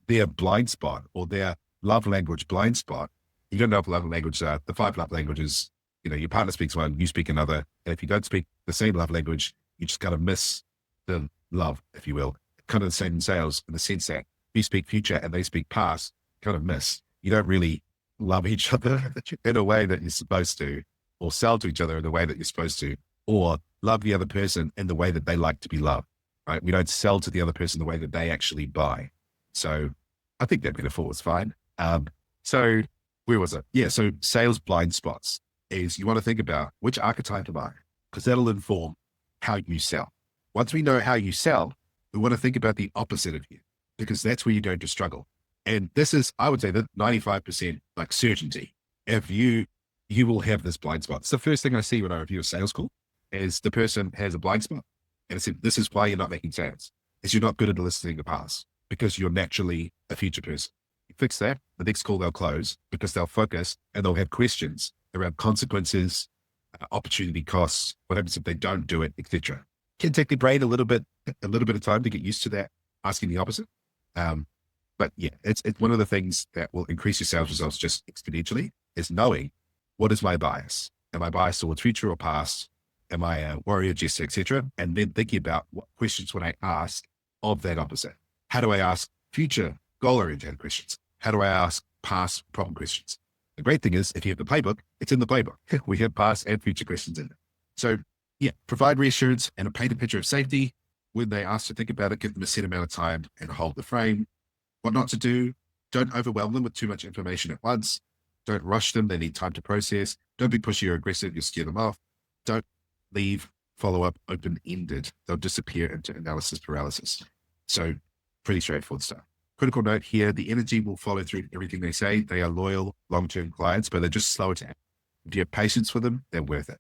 their blind spot or their love language blind spot. You don't know what love language are. The 5 love languages, your partner speaks one, you speak another. And if you don't speak the same love language, you just kind of miss the love, if you will. Kind of the same in sales in the sense that you speak future and they speak past, kind of miss. You don't really love each other in a way that you're supposed to, or sell to each other in the way that you're supposed to, or love the other person in the way that they like to be loved, right? We don't sell to the other person the way that they actually buy. So I think that metaphor was fine. So Where was it? Yeah. So sales blind spots is you want to think about which archetype am I? Because that'll inform how you sell. Once we know how you sell, we want to think about the opposite of you, because that's where you're going to struggle. And this is, I would say, that 95% like certainty. If you will have this blind spot. It's the first thing I see when I review a sales call is the person has a blind spot. And I said, this is why you're not making sales, is you're not good at eliciting the past, because you're naturally a future person. You fix that, the next call they'll close because they'll focus and they'll have questions around consequences, opportunity costs, what happens if they don't do it, etc. Can take the brain a little bit of time to get used to that, asking the opposite. But yeah, it's one of the things that will increase your sales results just exponentially is knowing what is my bias. Am I biased towards future or past? Am I a warrior, jester, etc.? And then thinking about what questions would I ask of that opposite. How do I ask future goal-oriented questions? How do I ask past problem questions? The great thing is if you have the playbook, it's in the playbook. We have past and future questions in it. So yeah, provide reassurance and paint a picture of safety. When they ask to think about it, give them a set amount of time and hold the frame. What not to do, don't overwhelm them with too much information at once. Don't rush them. They need time to process. Don't be pushy or aggressive. You'll scare them off. Don't leave follow-up open-ended. They'll disappear into analysis paralysis. So pretty straightforward stuff. Critical note here, the energy will follow through everything they say. They are loyal, long-term clients, but they're just slower to act. If you have patience for them, they're worth it.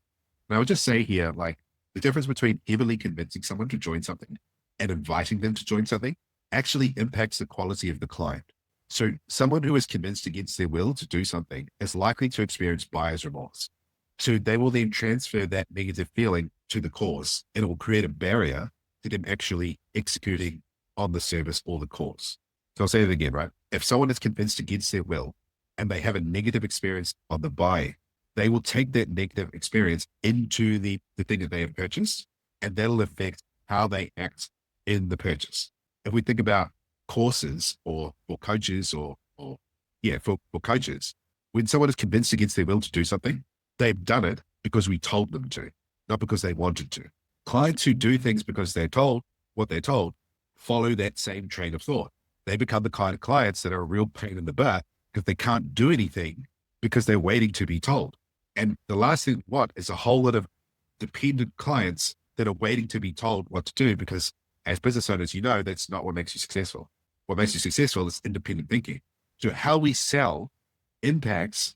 And I would just say here, like the difference between heavily convincing someone to join something and inviting them to join something actually impacts the quality of the client. So someone who is convinced against their will to do something is likely to experience buyer's remorse. So they will then transfer that negative feeling to the cause, and it will create a barrier to them actually executing on the service or the cause. So I'll say it again, right? If someone is convinced against their will and they have a negative experience on the buy, they will take that negative experience into the thing that they have purchased, and that'll affect how they act in the purchase. If we think about courses or coaches for coaches, when someone is convinced against their will to do something, they've done it because we told them to, not because they wanted to. Clients who do things because they're told what they're told follow that same train of thought. They become the kind of clients that are a real pain in the butt because they can't do anything because they're waiting to be told. And the last thing we want is a whole lot of dependent clients that are waiting to be told what to do, because as business owners, you know, that's not what makes you successful. What makes you successful is independent thinking. So how we sell impacts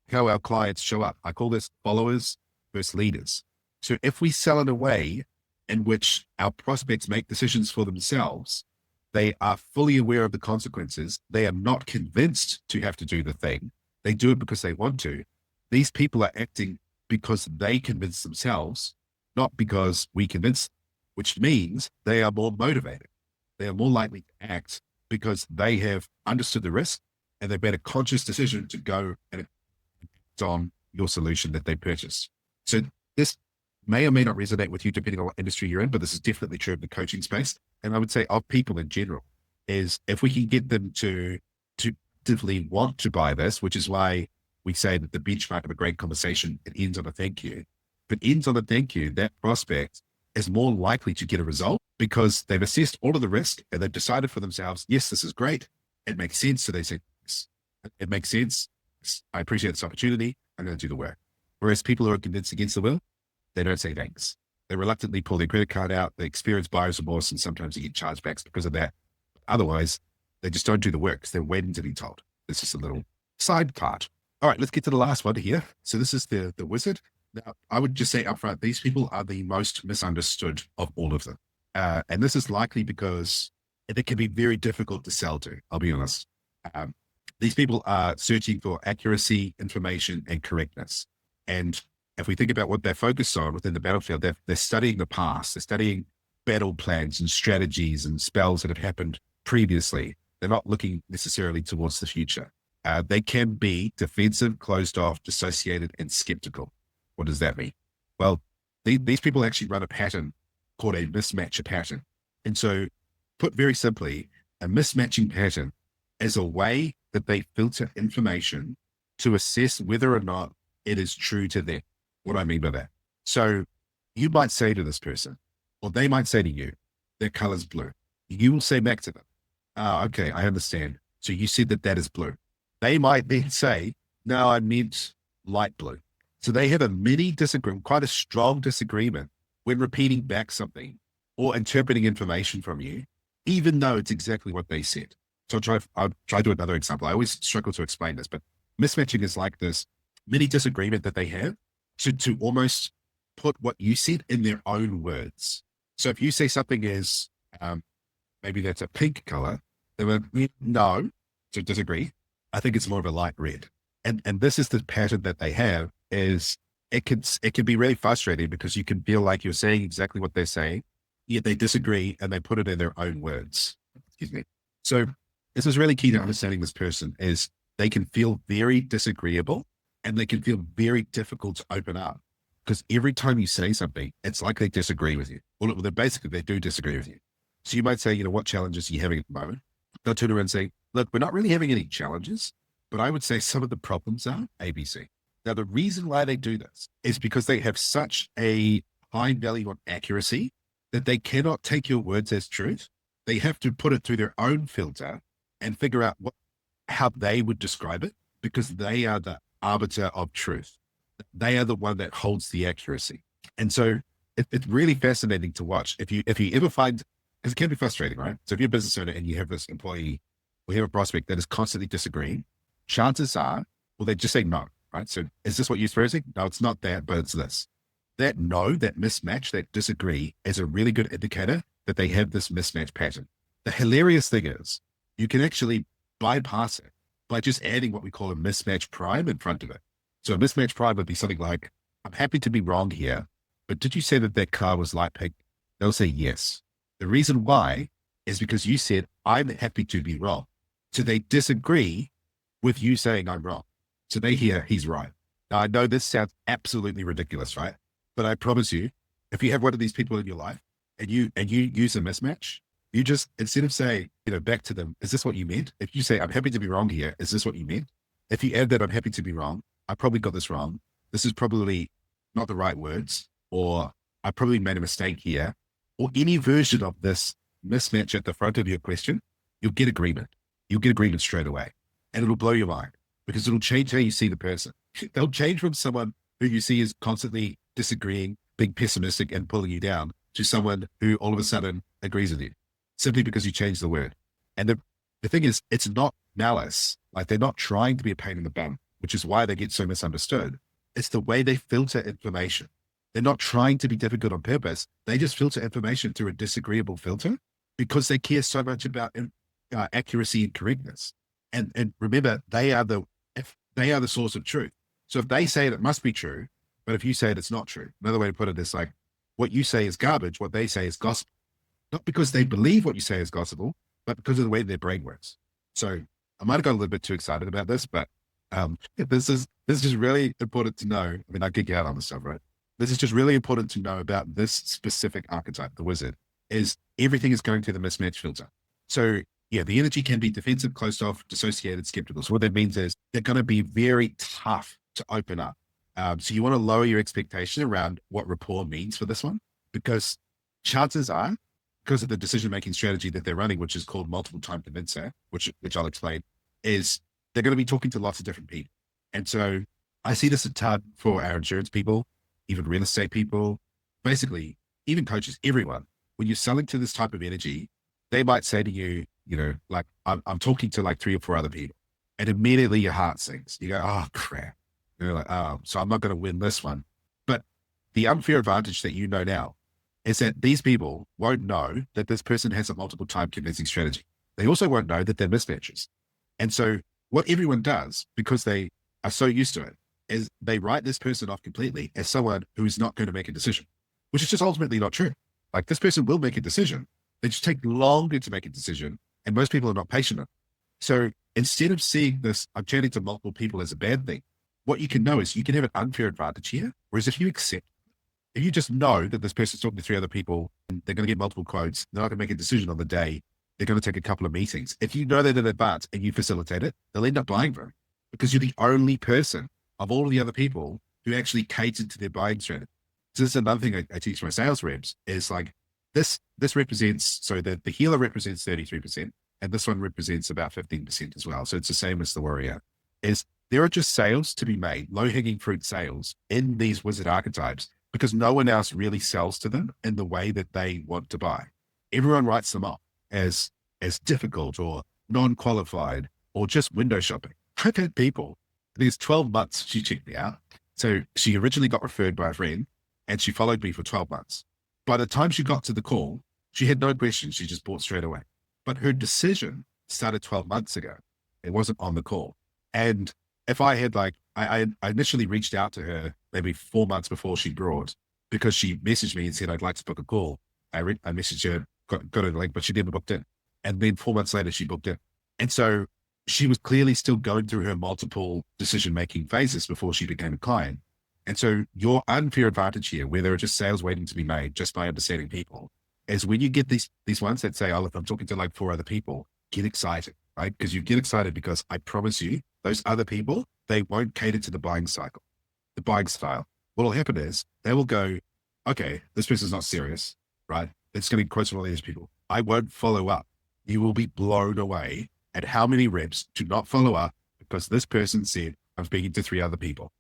how our clients show up. I call this followers versus leaders. So if we sell in a way in which our prospects make decisions for themselves, they are fully aware of the consequences. They are not convinced to have to do the thing. They do it because they want to. These people are acting because they convince themselves, not because we convince them, which means they are more motivated. They are more likely to act because they have understood the risk and they've made a conscious decision to go and act on your solution that they purchased. So this may or may not resonate with you depending on what industry you're in, but this is definitely true of the coaching space. And I would say of people in general, is if we can get them to actively want to buy this, which is why we say that the benchmark of a great conversation, it ends on a thank you. If it ends on a thank you, that prospect is more likely to get a result because they've assessed all of the risk and they've decided for themselves, yes, this is great. It makes sense. So they say, yes, it makes sense. I appreciate this opportunity. I'm going to do the work. Whereas people who are convinced against the will, they don't say thanks. They reluctantly pull their credit card out. They experience buyer's remorse, and sometimes they get chargebacks because of that. Otherwise, they just don't do the work because they're waiting to be told. It's just a little side part. All right, let's get to the last one here. So this is the wizard. Now, I would just say upfront, these people are the most misunderstood of all of them. And this is likely because it can be very difficult to sell to, I'll be honest. These people are searching for accuracy, information, and correctness. And if we think about what they're focused on within the battlefield, they're studying the past. They're studying battle plans and strategies and spells that have happened previously. They're not looking necessarily towards the future. They can be defensive, closed off, dissociated, and skeptical. What does that mean? Well, these people actually run a pattern called a mismatcher pattern. And so, put very simply, a mismatching pattern is a way that they filter information to assess whether or not it is true to them. What do I mean by that? So you might say to this person, or they might say to you, their color's blue. You will say back to them, okay, I understand. So you said that is blue. They might then say, no, I meant light blue. So they have a mini disagreement, quite a strong disagreement when repeating back something or interpreting information from you, even though it's exactly what they said. So I'll try to do another example. I always struggle to explain this, but mismatching is like this mini disagreement that they have to almost put what you said in their own words. So if you say something is, maybe that's a pink color, they were, no, to disagree. I think it's more of a light red. And this is the pattern that they have is it can be really frustrating because you can feel like you're saying exactly what they're saying, yet they disagree and they put it in their own words. Excuse me. So this is really key to understanding this person is they can feel very disagreeable and they can feel very difficult to open up because every time you say something, it's like they disagree with you. Well, they do disagree with you. So you might say, what challenges are you having at the moment? They'll turn around and say, look, we're not really having any challenges, but I would say some of the problems are ABC. Now, the reason why they do this is because they have such a high value on accuracy that they cannot take your words as truth. They have to put it through their own filter and figure out how they would describe it because they are the arbiter of truth. They are the one that holds the accuracy. And so it's really fascinating to watch. If you ever find, because it can be frustrating, right? So if you're a business owner and you have this employee or you have a prospect that is constantly disagreeing, chances are, well, they just say no, right? So is this what you're experiencing? No, it's not that, but it's this. That no, that mismatch, that disagree is a really good indicator that they have this mismatch pattern. The hilarious thing is you can actually bypass it by just adding what we call a mismatch prime in front of it. So a mismatch prime would be something like, I'm happy to be wrong here, but did you say that car was light pink? They'll say yes. The reason why is because you said, I'm happy to be wrong. So they disagree with you saying I'm wrong. So they hear he's right. Now, I know this sounds absolutely ridiculous, right? But I promise you, if you have one of these people in your life and you use a mismatch, you just, instead of saying, back to them, is this what you meant? If you say, I'm happy to be wrong here, is this what you meant? If you add that, I'm happy to be wrong, I probably got this wrong. This is probably not the right words, or I probably made a mistake here, or any version of this mismatch at the front of your question, you'll get agreement. You'll get agreement straight away. And it'll blow your mind because it'll change how you see the person. They'll change from someone who you see is constantly disagreeing, being pessimistic and pulling you down to someone who all of a sudden agrees with you simply because you changed the word. And the thing is, it's not malice. Like they're not trying to be a pain in the bum, which is why they get so misunderstood. It's the way they filter information. They're not trying to be difficult on purpose. They just filter information through a disagreeable filter because they care so much about accuracy and correctness. And remember, they are the source of truth. So if they say it must be true, but if you say it, it's not true. Another way to put it is like, what you say is garbage, what they say is gospel. Not because they believe what you say is gospel, but because of the way their brain works. So I might have got a little bit too excited about this, but this is really important to know. I mean, I geek out on this stuff, right? This is just really important to know about this specific archetype, the wizard, is everything is going through the mismatch filter. So yeah, the energy can be defensive, closed off, dissociated, skeptical. So what that means is they're going to be very tough to open up. So you want to lower your expectation around what rapport means for this one, because chances are, because of the decision-making strategy that they're running, which is called multiple time convincer, which I'll explain, is they're going to be talking to lots of different people. And so I see this a ton for our insurance people, even real estate people, basically even coaches, everyone. When you're selling to this type of energy, they might say to you, like I'm talking to like 3 or 4 other people, and immediately your heart sinks. You go, oh crap. And you're like, oh, so I'm not going to win this one. But the unfair advantage that you know now is that these people won't know that this person has a multiple time convincing strategy. They also won't know that they're mismatches. And so what everyone does, because they are so used to it, is they write this person off completely as someone who is not going to make a decision, which is just ultimately not true. Like this person will make a decision. They just take longer to make a decision. And most people are not patient enough. So instead of seeing this, I'm chatting to multiple people as a bad thing, what you can know is you can have an unfair advantage here. Whereas if you just know that this person's talking to 3 other people and they're going to get multiple quotes, they're not going to make a decision on the day, they're going to take a couple of meetings. If you know that in advance and you facilitate it, they'll end up buying from because you're the only person of all of the other people who actually catered to their buying strategy. So this is another thing I teach my sales reps is like this represents, so the healer represents 33% and this one represents about 15% as well. So it's the same as the warrior. Is there are just sales to be made, low-hanging fruit sales in these wizard archetypes because no one else really sells to them in the way that they want to buy. Everyone writes them off as difficult or non-qualified or just window shopping. I've had people, there's 12 months she checked me out. So she originally got referred by a friend and she followed me for 12 months. By the time she got to the call, she had no questions. She just bought straight away. But her decision started 12 months ago. It wasn't on the call. And if I had I initially reached out to her maybe 4 months before she brought because she messaged me and said, I'd like to book a call. I messaged her, got her the link, but she never booked it. And then 4 months later, she booked it. And so she was clearly still going through her multiple decision-making phases before she became a client. And so your unfair advantage here, where there are just sales waiting to be made just by understanding people, is when you get these ones that say, oh, look, I'm talking to like 4 other people, get excited, right? Because you get excited because I promise you, those other people, they won't cater to the buying cycle, the buying style. What will happen is they will go, okay, this person's not serious, right? It's going to be quotes from all these people. I won't follow up. You will be blown away at how many reps do not follow up because this person said, I'm speaking to 3 other people.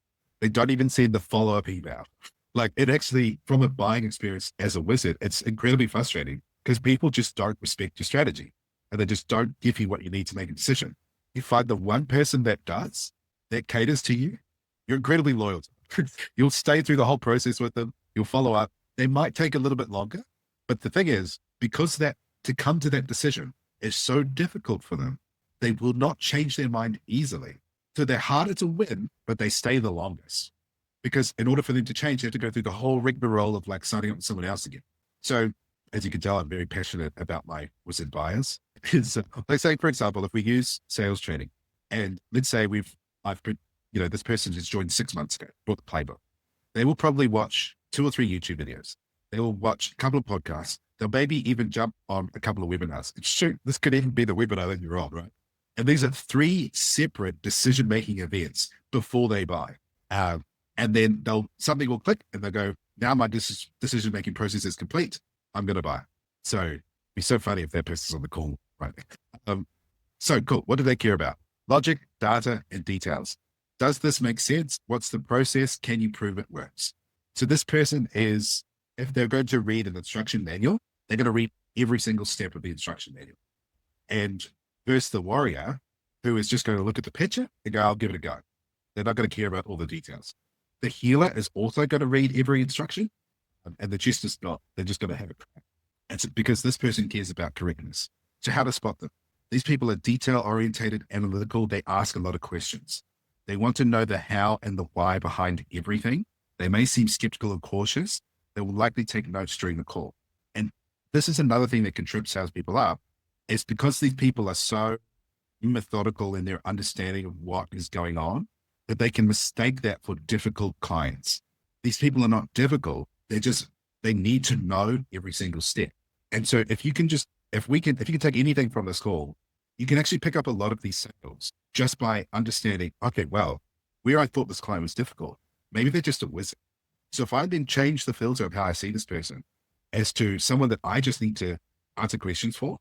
They don't even send the follow-up email. Like it actually, from a buying experience as a wizard, it's incredibly frustrating because people just don't respect your strategy and they just don't give you what you need to make a decision. You find the one person that does, that caters to you, you're incredibly loyal to them. You'll stay through the whole process with them. You'll follow up. They might take a little bit longer, but the thing is, because that to come to that decision is so difficult for them, they will not change their mind easily. So they're harder to win, but they stay the longest. Because in order for them to change, they have to go through the whole rigmarole of like signing up with someone else again. So as you can tell, I'm very passionate about my wizard buyers. Like say, for example, if we use sales training and let's say this person has joined 6 months ago, bought the Playbook. They will probably watch 2 or 3 YouTube videos. They will watch a couple of podcasts. They'll maybe even jump on a couple of webinars. Shoot, this could even be the webinar that you're on, right? And these are 3 separate decision-making events before they buy. And then something will click and they'll go, now my decision-making process is complete. I'm going to buy. So it'd be so funny if that person's on the call, right? So cool. What do they care about? Logic, data, and details. Does this make sense? What's the process? Can you prove it works? So this person is, if they're going to read an instruction manual, they're going to read every single step of the instruction manual. And versus the warrior, who is just going to look at the picture and go, I'll give it a go. They're not going to care about all the details. The healer is also going to read every instruction, and the jester's not. They're just going to have a crack. It's because this person cares about correctness. So how to spot them? These people are detail-orientated, analytical. They ask a lot of questions. They want to know the how and the why behind everything. They may seem skeptical or cautious. They will likely take notes during the call. And this is another thing that can trip salespeople up. It's because these people are so methodical in their understanding of what is going on that they can mistake that for difficult clients. These people are not difficult. They need to know every single step. And so if you can take anything from this call, you can actually pick up a lot of these sales just by understanding, okay, well, where I thought this client was difficult, maybe they're just a wizard. So if I then change the filter of how I see this person as to someone that I just need to answer questions for,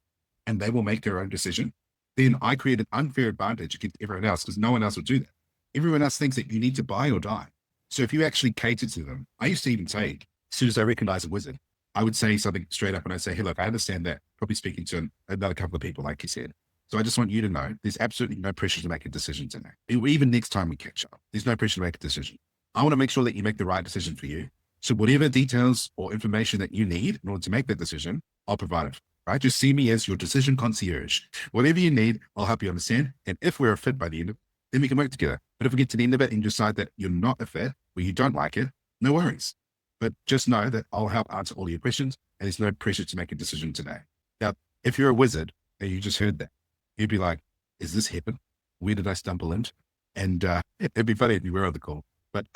and they will make their own decision, then I create an unfair advantage against everyone else because no one else will do that. Everyone else thinks that you need to buy or die. So if you actually cater to them, I used to even say, as soon as I recognize a wizard, I would say something straight up and I'd say, hey, look, I understand that. Probably speaking to another couple of people, like you said. So I just want you to know there's absolutely no pressure to make a decision today. Even next time we catch up, there's no pressure to make a decision. I want to make sure that you make the right decision for you. So whatever details or information that you need in order to make that decision, I'll provide it. Right? Just see me as your decision concierge. Whatever you need, I'll help you understand. And if we're a fit by the end of it, then we can work together. But if we get to the end of it and you decide that you're not a fit or you don't like it, no worries. But just know that I'll help answer all your questions and there's no pressure to make a decision today. Now, if you're a wizard and you just heard that, you'd be like, is this happen? Where did I stumble into? And it'd be funny if you were on the call. But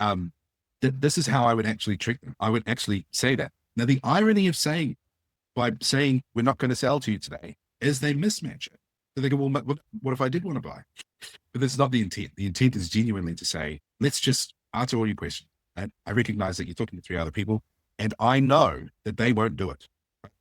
this is how I would actually treat them. I would actually say that. Now, the irony of by saying we're not going to sell to you today is they mismatch it. So they go, well, what if I did want to buy? But that's not the intent. The intent is genuinely to say, let's just answer all your questions. And I recognize that you're talking to 3 other people and I know that they won't do it.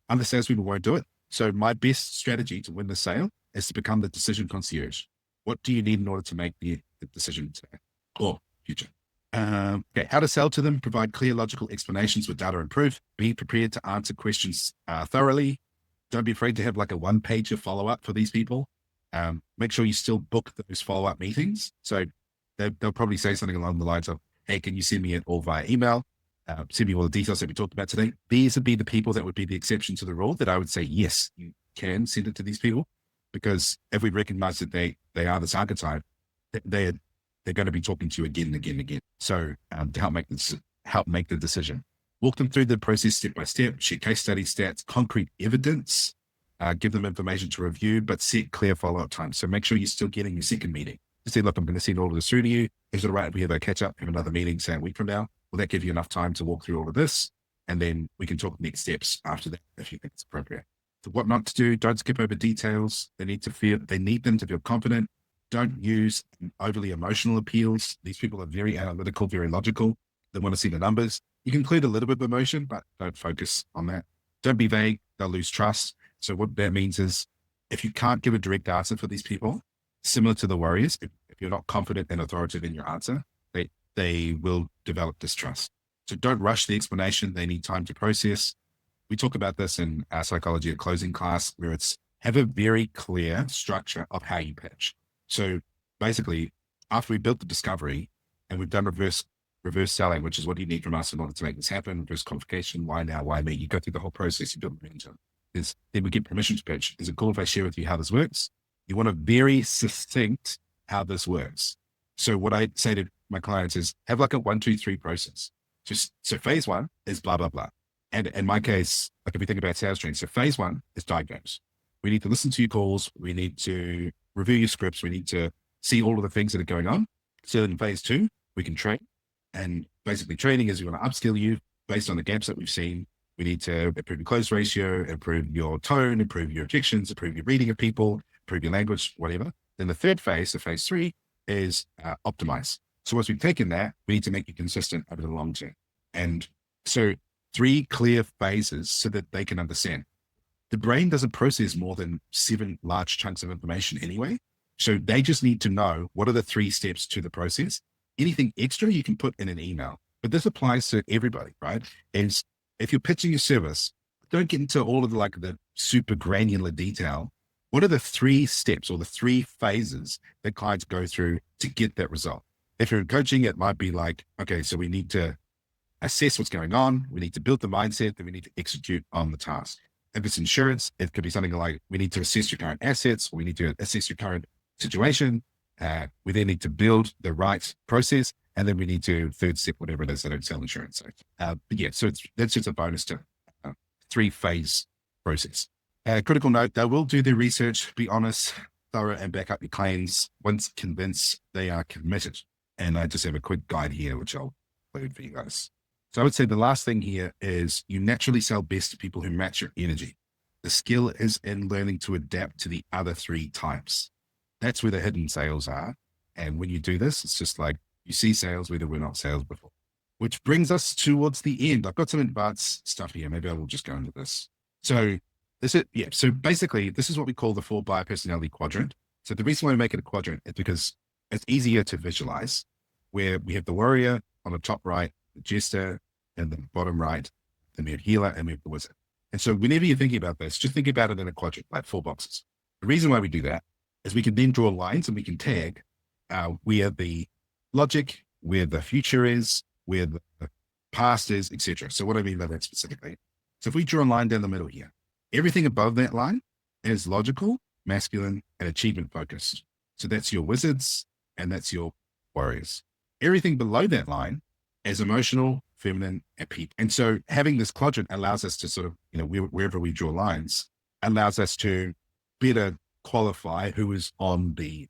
Other salespeople won't do it. So my best strategy to win the sale is to become the decision concierge. What do you need in order to make the the decision today or future. Okay, how to sell to them, provide clear, logical explanations with data and proof, be prepared to answer questions thoroughly. Don't be afraid to have like a one-pager follow-up for these people. Make sure you still book those follow-up meetings. So they'll probably say something along the lines of, hey, can you send me it all via email? Send me all the details that we talked about today. These would be the people that would be the exception to the rule that I would say, yes, you can send it to these people, because if we recognize that they are this archetype, they're going to be talking to you again and again and again. So to help make the decision, walk them through the process step by step, share case study stats, concrete evidence, give them information to review, but set clear follow-up times. So make sure you're still getting your second meeting. Just say, look, I'm going to send all of this through to you. Is it all right if we have a catch up, have another meeting, say a week from now? Will that give you enough time to walk through all of this? And then we can talk next steps after that if you think it's appropriate. So what not to do, don't skip over details. They need them to feel confident. Don't use overly emotional appeals. These people are very analytical, very logical. They want to see the numbers. You can include a little bit of emotion, but don't focus on that. Don't be vague. They'll lose trust. So what that means is if you can't give a direct answer for these people, similar to the warriors, if you're not confident and authoritative in your answer, they will develop distrust. So don't rush the explanation. They need time to process. We talk about this in our psychology at closing class, where it's have a very clear structure of how you pitch. So basically, after we built the discovery and we've done reverse selling, which is what you need from us in order to make this happen, reverse qualification, why now, why me? You go through the whole process, you build momentum. Then we get permission to pitch. Is it cool if I share with you how this works? You want a very succinct how this works. So what I say to my clients is have like a 1, 2, 3 process. So phase 1 is blah, blah, blah. And in my case, like if we think about sales training, so phase 1 is diagnose. We need to listen to your calls. We need to review your scripts. We need to see all of the things that are going on. So in phase 2, we can train. And basically training is we want to upskill you based on the gaps that we've seen. We need to improve your close ratio, improve your tone, improve your objections, improve your reading of people, improve your language, whatever. Then the third phase, so phase 3, is optimize. So once we've taken that, we need to make it consistent over the long term. And so 3 clear phases so that they can understand. The brain doesn't process more than 7 large chunks of information anyway. So they just need to know what are the 3 steps to the process. Anything extra you can put in an email, but this applies to everybody, right? And if you're pitching your service, don't get into all of the super granular detail. What are the 3 steps or the 3 phases that clients go through to get that result? If you're in coaching, it might be like, okay, so we need to assess what's going on. We need to build the mindset, then we need to execute on the task. If it's insurance, it could be something like we need to assess your current assets, or we need to assess your current situation. We then need to build the right process, and then we need to third step, whatever it is. I don't sell insurance. So that's just a bonus to 3-phase process. Critical note, they will do their research, be honest, thorough, and back up your claims once convinced they are committed. And I just have a quick guide here, which I'll include for you guys. So I would say the last thing here is you naturally sell best to people who match your energy. The skill is in learning to adapt to the other 3 types. That's where the hidden sales are. And when you do this, it's just like you see sales, whether we're not sales before, which brings us towards the end. I've got some advanced stuff here. Maybe I will just go into this. So so basically this is what we call the 4 buyer personality quadrant. So the reason why we make it a quadrant is because it's easier to visualize, where we have the warrior on the top right, the jester, and the bottom right, then we have healer, and we have the wizard. And so whenever you're thinking about this, just think about it in a quadrant, like 4 boxes. The reason why we do that is we can then draw lines and we can tag where the logic, where the future is, where the past is, etc. So what I mean by that specifically. So if we draw a line down the middle here, everything above that line is logical, masculine, and achievement focused. So that's your wizards and that's your warriors. Everything below that line is emotional, feminine, and people. And so having this quadrant allows us to sort of, wherever we draw lines, allows us to better qualify who is on the,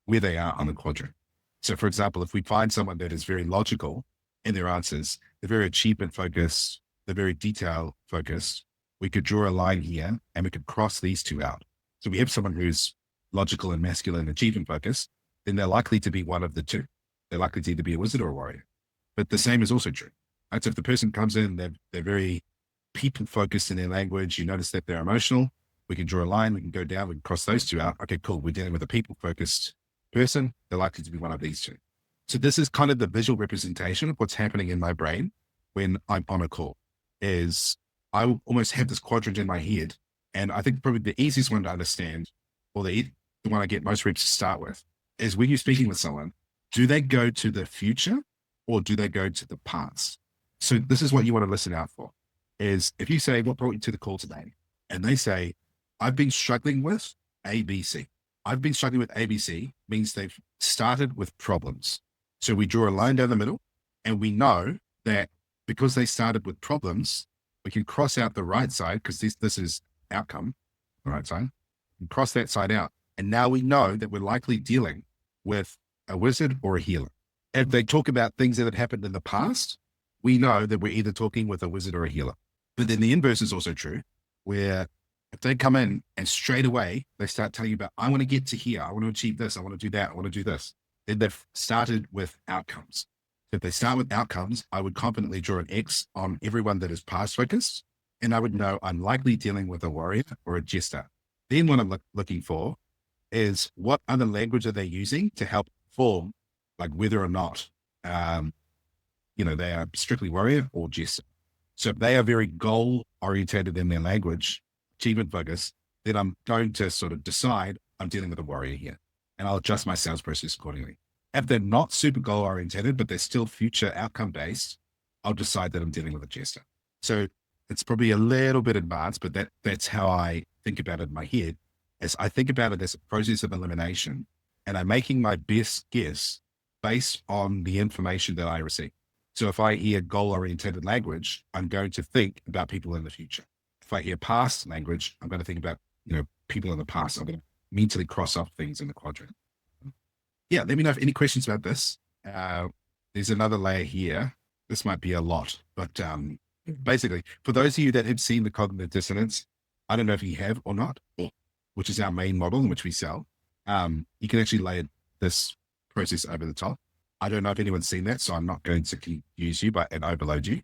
where they are on the quadrant. So for example, if we find someone that is very logical in their answers, they're very achievement focused, they're very detail focused, we could draw a line here and we could cross these 2 out. So we have someone who's logical and masculine achievement focused, then they're likely to be one of the 2. They're likely to either be a wizard or a warrior. But the same is also true. Right? So if the person comes in, they're very people focused in their language, you notice that they're emotional, we can draw a line, we can go down, we can cross those 2 out. Okay, cool. We're dealing with a people focused person, they're likely to be one of these two. So this is kind of the visual representation of what's happening in my brain when I'm on a call. Is I will almost have this quadrant in my head, and I think probably the easiest one to understand, or the one I get most reps to start with, is when you're speaking with someone, do they go to the future or do they go to the past? So this is what you want to listen out for, is if you say, what brought you to the call today? And they say, I've been struggling with ABC. I've been struggling with ABC means they've started with problems. So we draw a line down the middle, and we know that because they started with problems, we can cross out the right side because this is outcome, the right side, and cross that side out. And now we know that we're likely dealing with a wizard or a healer. If they talk about things that had happened in the past, we know that we're either talking with a wizard or a healer. But then the inverse is also true, where if they come in and straight away, they start telling you about, I want to get to here. I want to achieve this. I want to do that. I want to do this. Then they've started with outcomes. So if they start with outcomes, I would confidently draw an X on everyone that is past focused. And I would know I'm likely dealing with a warrior or a jester. Then what I'm looking for is what other language are they using to help form, like whether or not, they are strictly warrior or jester. So if they are very goal orientated in their language, achievement focused, then I'm going to sort of decide I'm dealing with a warrior here, and I'll adjust my sales process accordingly. If they're not super goal orientated, but they're still future outcome based, I'll decide that I'm dealing with a jester. So it's probably a little bit advanced, but that's how I think about it in my head. As I think about it as a process of elimination, and I'm making my best guess based on the information that I receive. So if I hear goal-oriented language, I'm going to think about people in the future. If I hear past language, I'm going to think about, people in the past. I'm going to mentally cross off things in the quadrant. Yeah, let me know if any questions about this. There's another layer here. This might be a lot, but basically, for those of you that have seen the cognitive dissonance, I don't know if you have or not, which is our main model in which we sell. You can actually layer this process over the top. I don't know if anyone's seen that, so I'm not going to confuse you and overload you.